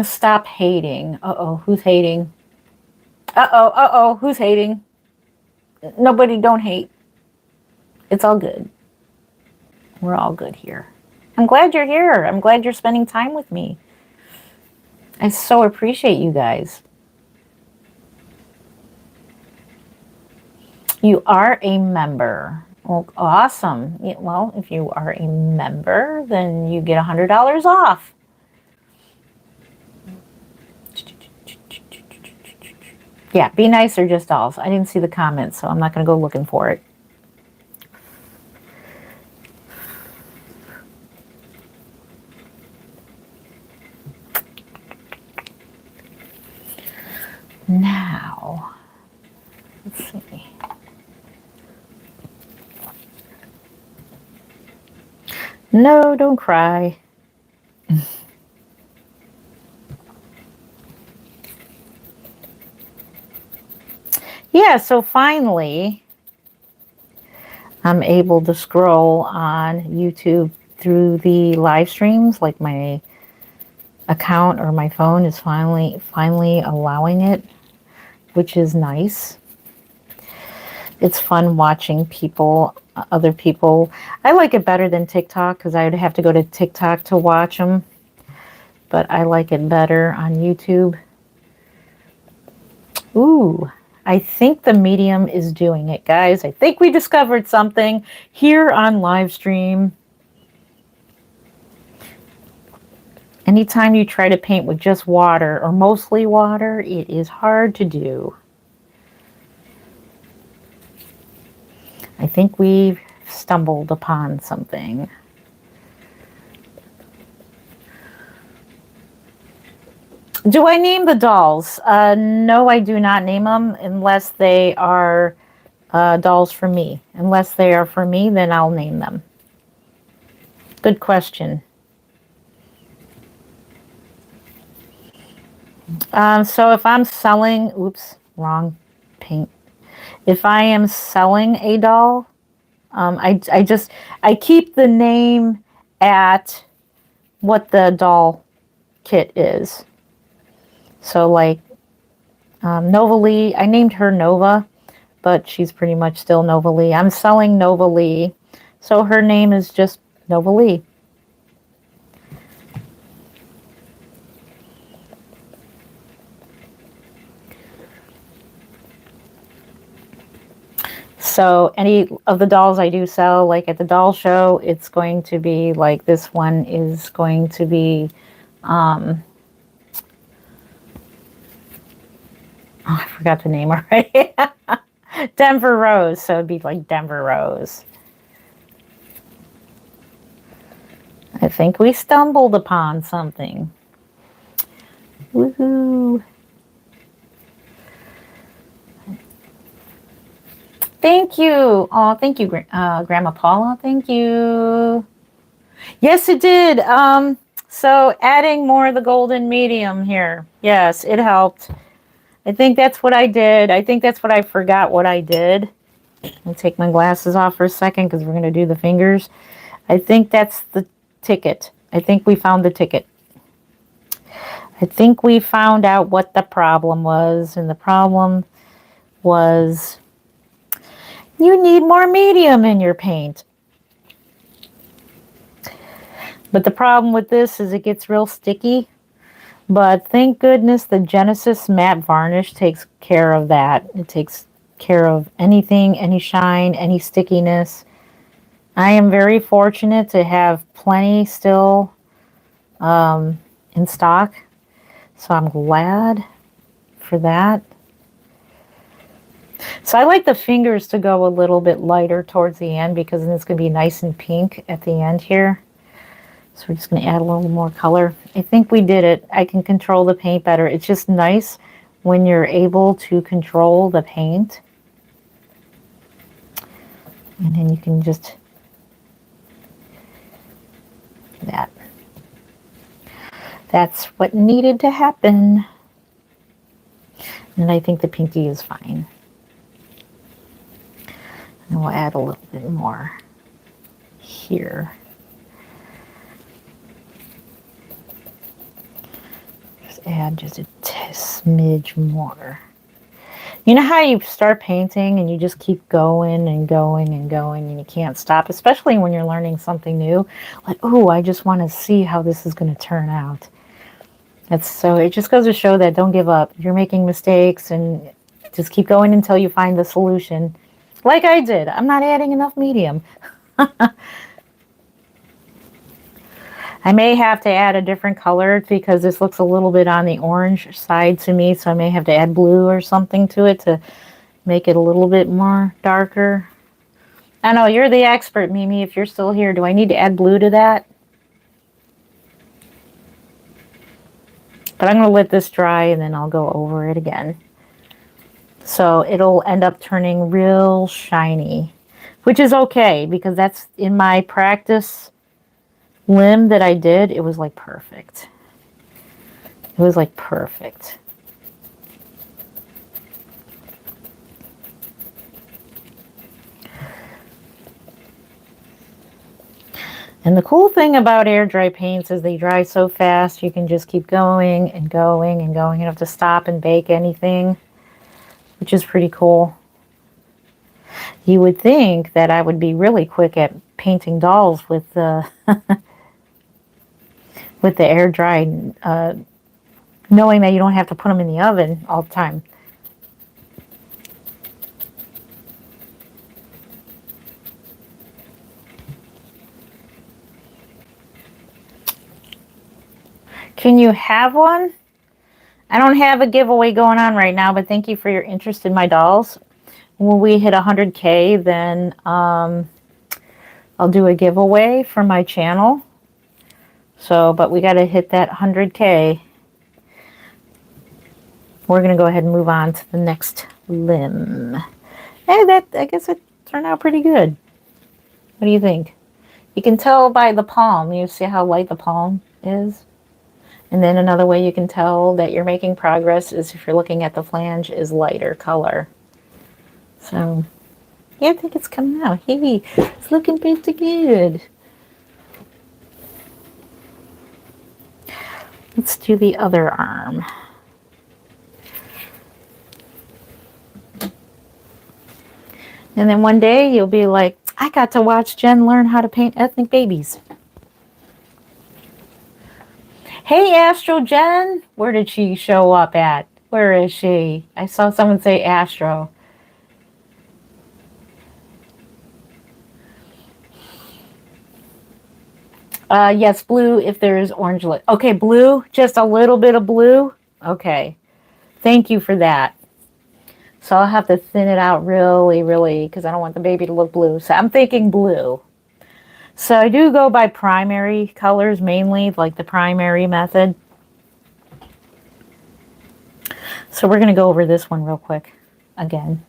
Stop hating. Uh-oh, who's hating? Uh-oh, who's hating? Nobody, don't hate. It's all good. We're all good here. I'm glad you're here. I'm glad you're spending time with me. I so appreciate you guys. You are a member. Well, awesome. Yeah, well, if you are a member, then you get $100 off. Yeah, be nice or just dolls. I didn't see the comments, so I'm not going to go looking for it. Now, let's see. No, don't cry. Yeah, so finally, I'm able to scroll on YouTube through the live streams. Like my account or my phone is finally allowing it, which is nice. It's fun watching people, other people. I like it better than TikTok because I would have to go to TikTok to watch them. But I like it better on YouTube. Ooh, I think the medium is doing it, guys. I think we discovered something here on live stream. Anytime you try to paint with just water or mostly water, it is hard to do. I think we've stumbled upon something. Do I name the dolls? No, I do not name them unless they are dolls for me. Unless they are for me, then I'll name them. Good question. So if I'm selling, oops, wrong paint. If I am selling a doll, I keep the name at what the doll kit is. So like Nova Lee, I named her Nova, but she's pretty much still Nova Lee. I'm selling Nova Lee, so her name is just Nova Lee. So any of the dolls I do sell, like at the doll show, it's going to be like this one is going to be, oh, I forgot the name already. Denver Rose. So it'd be like Denver Rose. I think we stumbled upon something. Woohoo. Thank you. Oh, thank you, Grandma Paula. Thank you. Yes, it did. So adding more of the golden medium here. Yes, it helped. I think that's what I did. I think that's what I forgot what I did. I'll take my glasses off for a second because we're going to do the fingers. I think that's the ticket. I think we found the ticket. I think we found out what the problem was. And the problem was you need more medium in your paint. But the problem with this is it gets real sticky. But thank goodness the Genesis Matte Varnish takes care of that. It takes care of anything, any shine, any stickiness. I am very fortunate to have plenty still in stock. So I'm glad for that. So I like the fingers to go a little bit lighter towards the end because then it's going to be nice and pink at the end here. So we're just going to add a little more color. I think we did it. I can control the paint better. It's just nice when you're able to control the paint. And then you can just do that. That's what needed to happen. And I think the pinky is fine. And we'll add a little bit more here. Add just a smidge more. You know how you start painting and you just keep going and going and going and you can't stop, especially when you're learning something new. Like, oh, I just want to see how this is going to turn out. So it just goes to show that don't give up. You're making mistakes and just keep going until you find the solution. Like I did. I'm not adding enough medium. I may have to add a different color because this looks a little bit on the orange side to me, so I may have to add blue or something to it to make it a little bit more darker. I know, you're the expert, Mimi, if you're still here. Do I need to add blue to that? But I'm going to let this dry and then I'll go over it again. So it'll end up turning real shiny, which is okay because that's in my practice limb that I did. It was like perfect. It was like perfect. And the cool thing about air dry paints is they dry so fast you can just keep going and going and going. You don't have to stop and bake anything, which is pretty cool. You would think that I would be really quick at painting dolls with the with the air dried, knowing that you don't have to put them in the oven all the time. Can you have one? I don't have a giveaway going on right now, but thank you for your interest in my dolls. When we hit 100K, then I'll do a giveaway for my channel. So, but we got to hit that 100K. We're going to go ahead and move on to the next limb. Hey, I guess it turned out pretty good. What do you think? You can tell by the palm. You see how light the palm is? And then another way you can tell that you're making progress is if you're looking at the flange is lighter color. So, yeah, I think it's coming out. Hey, it's looking pretty good. Let's do the other arm. And then one day you'll be like, I got to watch Jen learn how to paint ethnic babies. Hey, Astro Jen. Where did she show up at? Where is she? I saw someone say Astro. Yes, blue if there is orange. Okay, blue. Just a little bit of blue. Okay. Thank you for that. So I'll have to thin it out really, because I don't want the baby to look blue. So I'm thinking blue. So I do go by primary colors mainly, like the primary method. So we're going to go over this one real quick again.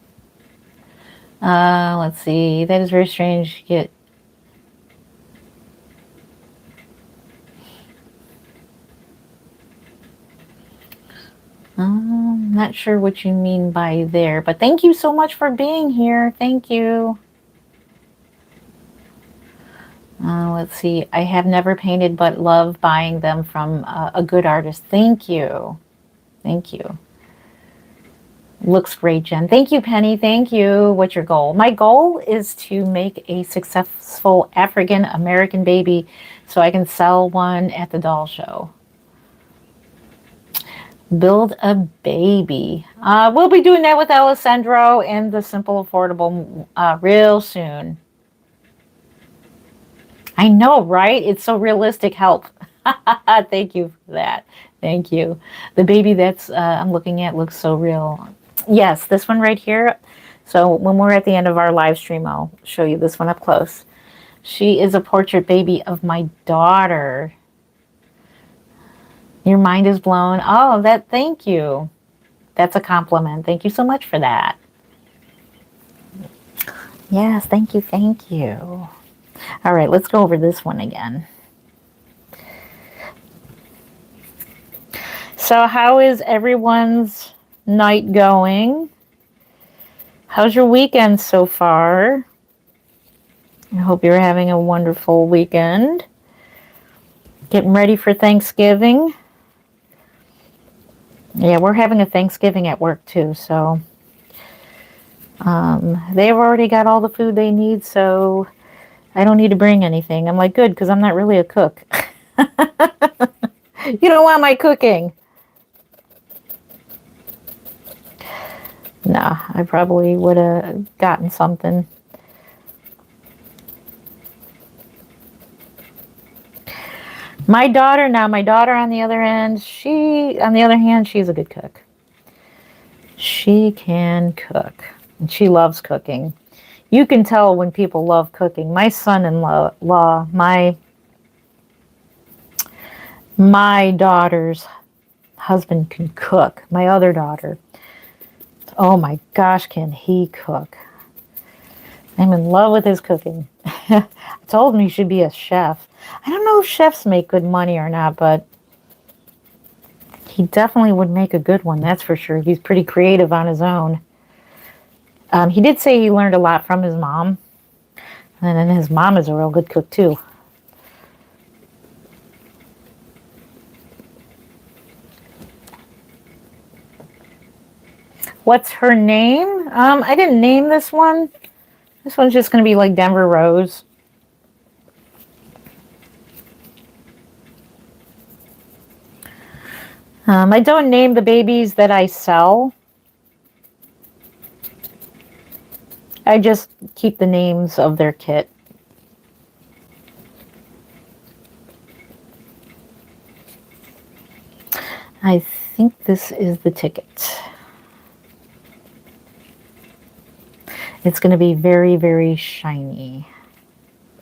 Let's see. That is very strange. Get not sure what you mean by there, but thank you so much for being here. Thank you. Let's see. I have never painted, but love buying them from a good artist. Thank you. Thank you. Looks great, Jen. Thank you, Penny. Thank you. What's your goal? My goal is to make a successful African American baby so I can sell one at the doll show. Build a baby. We'll be doing that with Alessandro and the Simple Affordable real soon. I know, right? It's so realistic. Help. Thank you for that. Thank you. The baby that's I'm looking at looks so real. Yes, this one right here. So when we're at the end of our live stream, I'll show you this one up close. She is a portrait baby of my daughter. Your mind is blown. Oh, thank you. That's a compliment. Thank you so much for that. Yes, thank you. Thank you. All right, let's go over this one again. So how is everyone's night going? How's your weekend so far? I hope you're having a wonderful weekend. Getting ready for Thanksgiving. Yeah, we're having a Thanksgiving at work too, so they've already got all the food they need, so I don't need to bring anything. I'm like, good, because I'm not really a cook. You don't want my cooking. Nah, I probably would have gotten something. My daughter on the other hand, she's a good cook. She can cook. And she loves cooking. You can tell when people love cooking. My son-in-law, my daughter's husband can cook. My other daughter. Oh my gosh, can he cook? I'm in love with his cooking. I told him he should be a chef. I don't know if chefs make good money or not, but he definitely would make a good one, that's for sure. He's pretty creative on his own. He did say he learned a lot from his mom. And then his mom is a real good cook, too. What's her name? I didn't name this one. This one's just going to be like Denver Rose. I don't name the babies that I sell. I just keep the names of their kit. I think this is the ticket. It's going to be very, very shiny,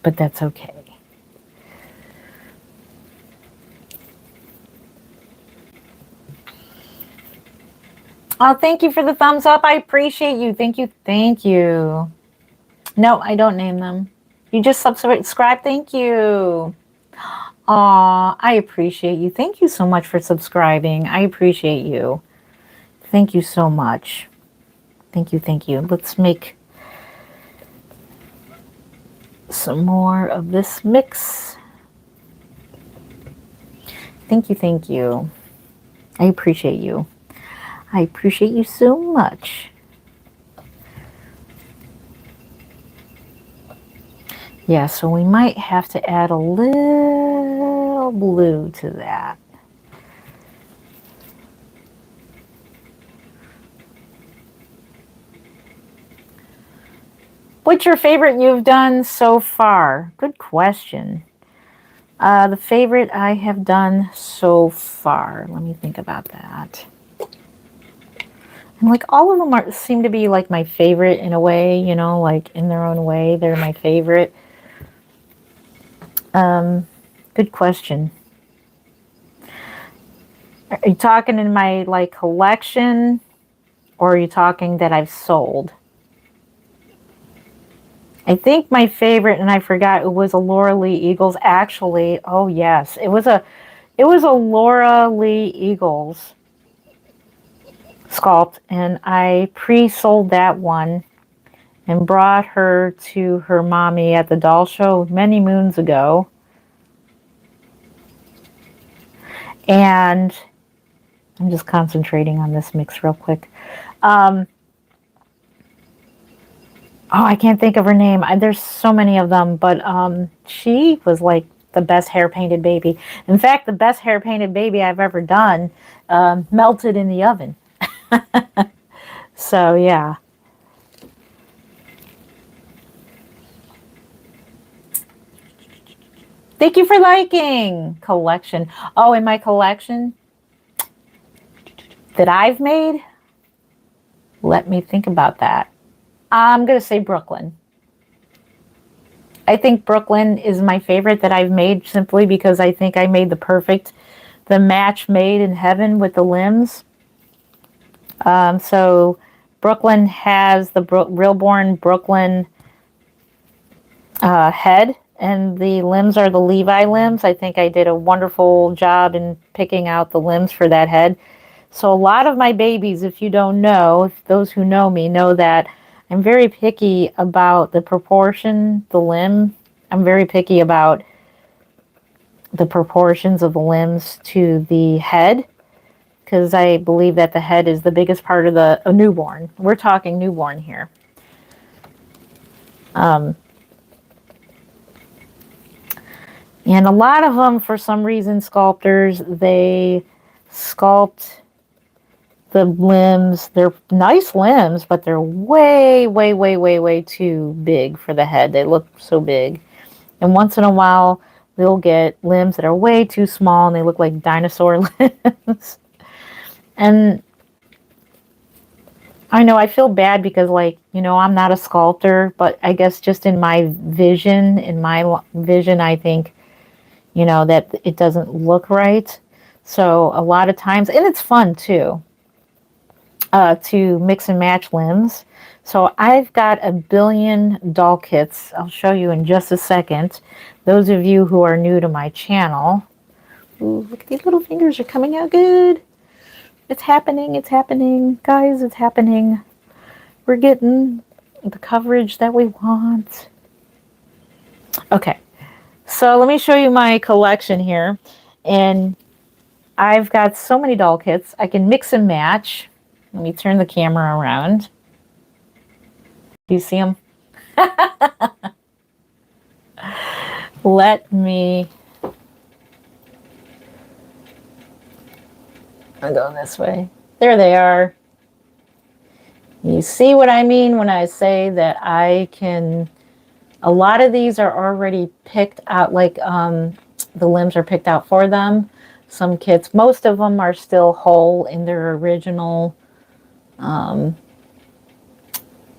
but that's okay. Oh, thank you for the thumbs up. I appreciate you. Thank you. Thank you. No, I don't name them. You just subscribe. Thank you. Aw, I appreciate you. Thank you so much for subscribing. I appreciate you. Thank you so much. Thank you. Thank you. Let's make some more of this mix. Thank you. Thank you. I appreciate you. I appreciate you so much. Yeah, so we might have to add a little blue to that. What's your favorite you've done so far? Good question. The favorite I have done so far. Let me think about that. And like all of them seem to be like my favorite in a way, you know, like in their own way, they're my favorite. Good question. Are you talking in my like collection, or are you talking that I've sold? I think my favorite, and I forgot, it was a Laura Lee Eagles. Actually, oh yes, it was a Laura Lee Eagles sculpt, and I pre-sold that one and brought her to her mommy at the doll show many moons ago. And I'm just concentrating on this mix real quick. Oh, I can't think of her name. There's so many of them, but she was like the best hair painted baby. In fact, the best hair painted baby I've ever done melted in the oven. So, yeah. Thank you for liking. Collection. Oh, in my collection that I've made? Let me think about that. I'm going to say Brooklyn. I think Brooklyn is my favorite that I've made simply because I think I made the match made in heaven with the limbs. So Brooklyn has the Realborn Brooklyn head, and the limbs are the Levi limbs. I think I did a wonderful job in picking out the limbs for that head. So a lot of my babies, if you don't know, if those who know me know that I'm very picky about the proportion, the limb. I'm very picky about the proportions of the limbs to the head, because I believe that the head is the biggest part of a newborn. We're talking newborn here. And a lot of them, for some reason, sculptors, they sculpt The limbs, they're nice limbs, but they're way, way, way, way, way too big for the head. They look so big. And once in a while, they'll get limbs that are way too small and they look like dinosaur limbs. And I know I feel bad because, like, I'm not a sculptor, but I guess just in my vision, I think, that it doesn't look right. So a lot of times, and it's fun too, to mix and match limbs. So I've got a billion doll kits. I'll show you in just a second. Those of you who are new to my channel. Ooh, look at these little fingers are coming out good. It's happening. It's happening. Guys, it's happening. We're getting the coverage that we want. Okay. So let me show you my collection here. And I've got so many doll kits. I can mix and match. Let me turn the camera around. Do you see them? Let me... I'll go this way. There they are. You see what I mean when I say that I can... A lot of these are already picked out, like the limbs are picked out for them. Some kits, most of them are still whole in their original... in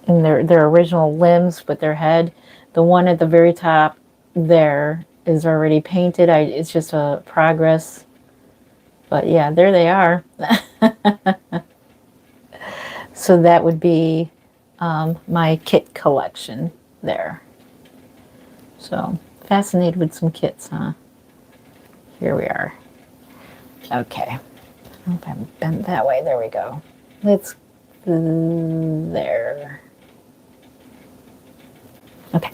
their original limbs with their head. The one at the very top there is already painted. It's just a progress. But yeah, there they are. So that would be my kit collection there. So fascinated with some kits, huh? Here we are. Okay. I hope I'm bent that way. There we go. Let's there. Okay.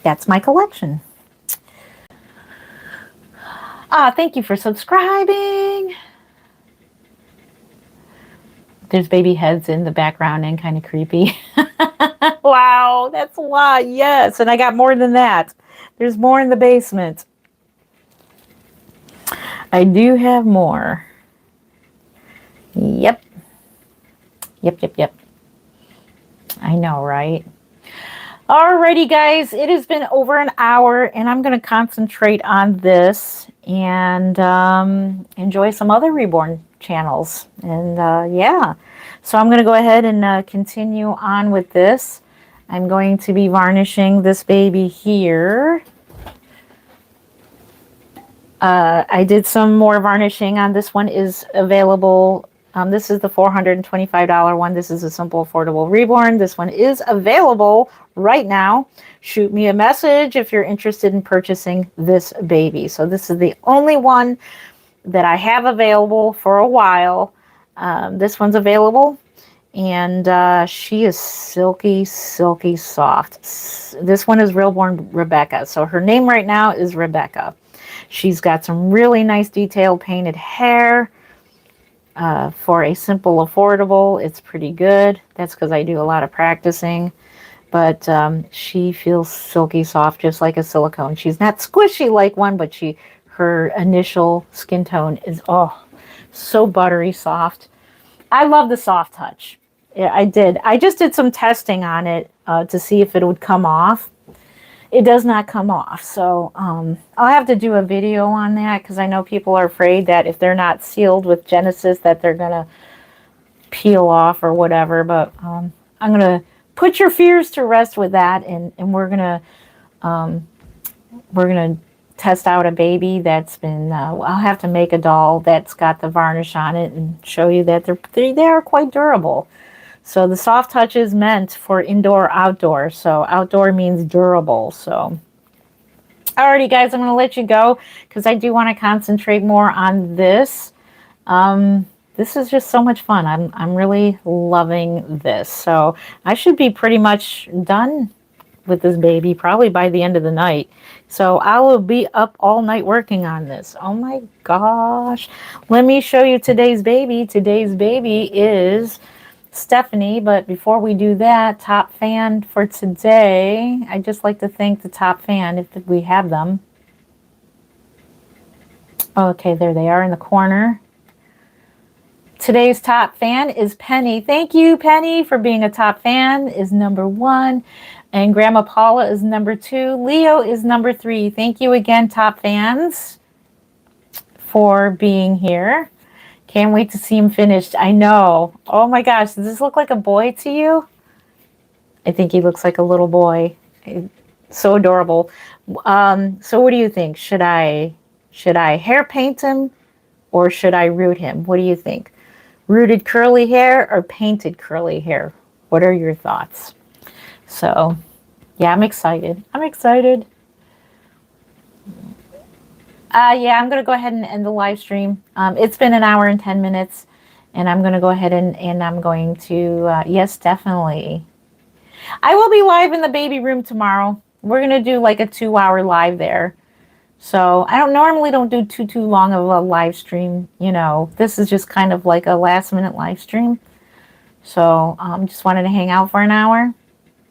That's my collection. Thank you for subscribing. There's baby heads in the background and kind of creepy. Wow, that's a lot. Yes, and I got more than that. There's more in the basement. I do have more. Yep. Yep. I know, right? Alrighty, guys, it has been over an hour, and I'm going to concentrate on this and enjoy some other Reborn channels. And yeah, so I'm going to go ahead and continue on with this. I'm going to be varnishing this baby here. I did some more varnishing on this one. Is available. This is the $425 one. This is a simple, affordable Reborn. This one is available right now. Shoot me a message if you're interested in purchasing this baby. So this is the only one that I have available for a while. This one's available, and she is silky, silky soft. This one is Reborn Rebecca. So her name right now is Rebecca. She's got some really nice detailed painted hair. For a simple, affordable, it's pretty good. That's because I do a lot of practicing. But she feels silky soft, just like a silicone. She's not squishy like one, but her initial skin tone is, so buttery soft. I love the soft touch. Yeah, I did. I just did some testing on it to see if it would come off. It does not come off. So I'll have to do a video on that because I know people are afraid that if they're not sealed with Genesis that they're going to peel off or whatever. But I'm going to put your fears to rest with that, and we're going to test out a baby that's been, I'll have to make a doll that's got the varnish on it and show you that they are quite durable. So the soft touch is meant for indoor, outdoor. So outdoor means durable. So, alrighty, guys, I'm going to let you go because I do want to concentrate more on this. This is just so much fun. I'm really loving this. So I should be pretty much done with this baby probably by the end of the night. So I will be up all night working on this. Oh my gosh. Let me show you today's baby. Today's baby is Stephanie, but before we do that, top fan for today, I'd just like to thank the top fan if we have them. Okay, there they are in the corner. Today's top fan is Penny. Thank you, Penny, for being a top fan, is number 1. And Grandma Paula is number 2. Leo is number 3. Thank you again, top fans, for being here. Can't wait to see him finished. I know. Oh my gosh, does this look like a boy to you? I think he looks like a little boy. So adorable. So what do you think? Should I hair paint him or should I root him? What do you think? Rooted curly hair or painted curly hair? What are your thoughts? So, yeah, I'm excited. I'm excited. Yeah, I'm going to go ahead and end the live stream. It's been an hour and 10 minutes, and I'm going to go ahead and I'm going to, yes, definitely. I will be live in the baby room tomorrow. We're going to do like a 2-hour live there. So I don't normally do too long of a live stream. You know, this is just kind of like a last minute live stream. So just wanted to hang out for an hour.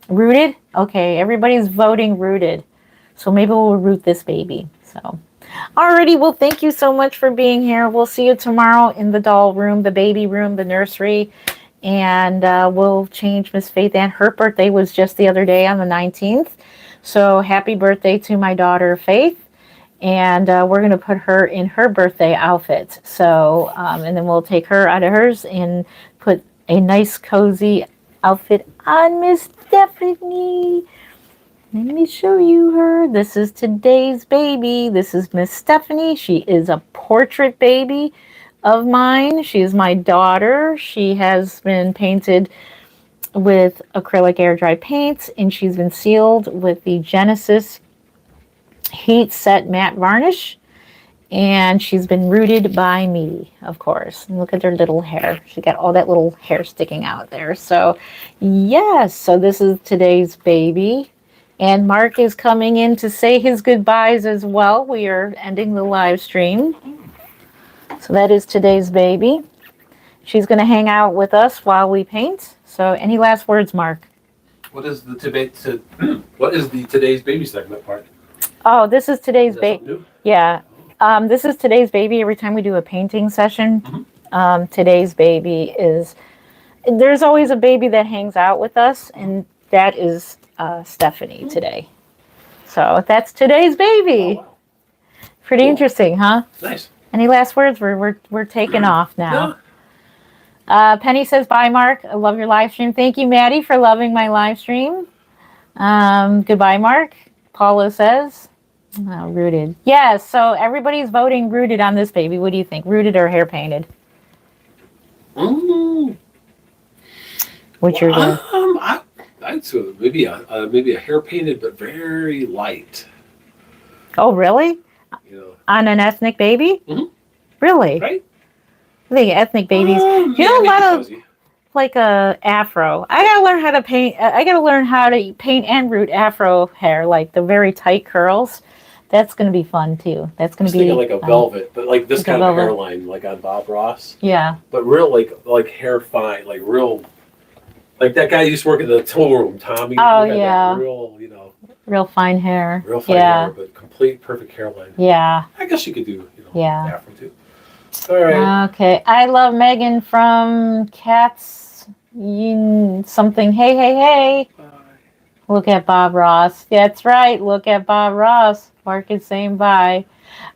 Rooted? Okay, everybody's voting rooted. So maybe we'll root this baby. So alrighty, well, thank you so much for being here. We'll see you tomorrow in the doll room, the baby room, the nursery. And we'll change Miss Faith Ann. Her birthday was just the other day on the 19th. So happy birthday to my daughter, Faith. And we're going to put her in her birthday outfit. So, and then we'll take her out of hers and put a nice cozy outfit on Miss Stephanie. Let me show you her. This is today's baby. This is Miss Stephanie. She is a portrait baby of mine. She is my daughter. She has been painted with acrylic air dry paints, and she's been sealed with the Genesis Heat Set Matte Varnish, and she's been rooted by me, of course. And look at her little hair. She got all that little hair sticking out there. So yes, so this is today's baby, and Mark is coming in to say his goodbyes as well. We are ending the live stream. So that is today's baby. She's going to hang out with us while we paint. So any last words, Mark? What is the today's baby segment part? Oh, this is today's Is that baby. something new? Yeah. This is today's baby. Every time we do a painting session, today's baby is, there's always a baby that hangs out with us, and that is Stephanie today. So that's today's baby. Oh, wow. Pretty Cool. interesting, huh? Nice. Any last words? We're taking off now. Penny says, bye, Mark. I love your live stream. Thank you, Maddie, for loving my live stream. Goodbye, Mark. Paula says, rooted. Yes, so everybody's voting rooted on this baby. What do you think? Rooted or hair painted? What's your guess? I'd say maybe a hair painted, but very light. Oh, really? You know, On an ethnic baby? Mhm. Really? right? I think ethnic babies. You know, a lot of cozy. like a afro. I gotta learn how to paint. I gotta learn how to paint and root afro hair, like the very tight curls. That's gonna be fun too. That's gonna Just be thinking like a velvet, but like this like a kind of velvet. hairline, like on Bob Ross, Yeah. but real like hair fine, like real, like that guy who used to work in the tool room, Tommy. Oh, He had that yeah. real, Real fine hair. real fine Yeah. hair, but complete perfect hairline. Yeah. I guess you could do, Yeah. afro too. All right. Okay. I love Megan from Cats something. Hey, hey, hey. Bye. Look at Bob Ross. That's right. Look at Bob Ross. Mark is saying bye.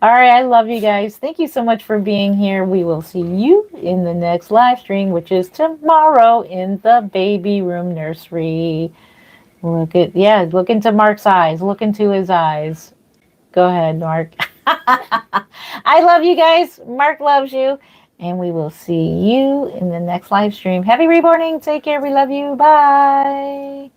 All right. I love you guys. Thank you so much for being here. We will see you in the next live stream, which is tomorrow in the baby room nursery. Look into Mark's eyes. Look into his eyes. Go ahead, Mark. I love you guys. Mark loves you. And we will see you in the next live stream. Happy reborning. Take care. We love you. Bye.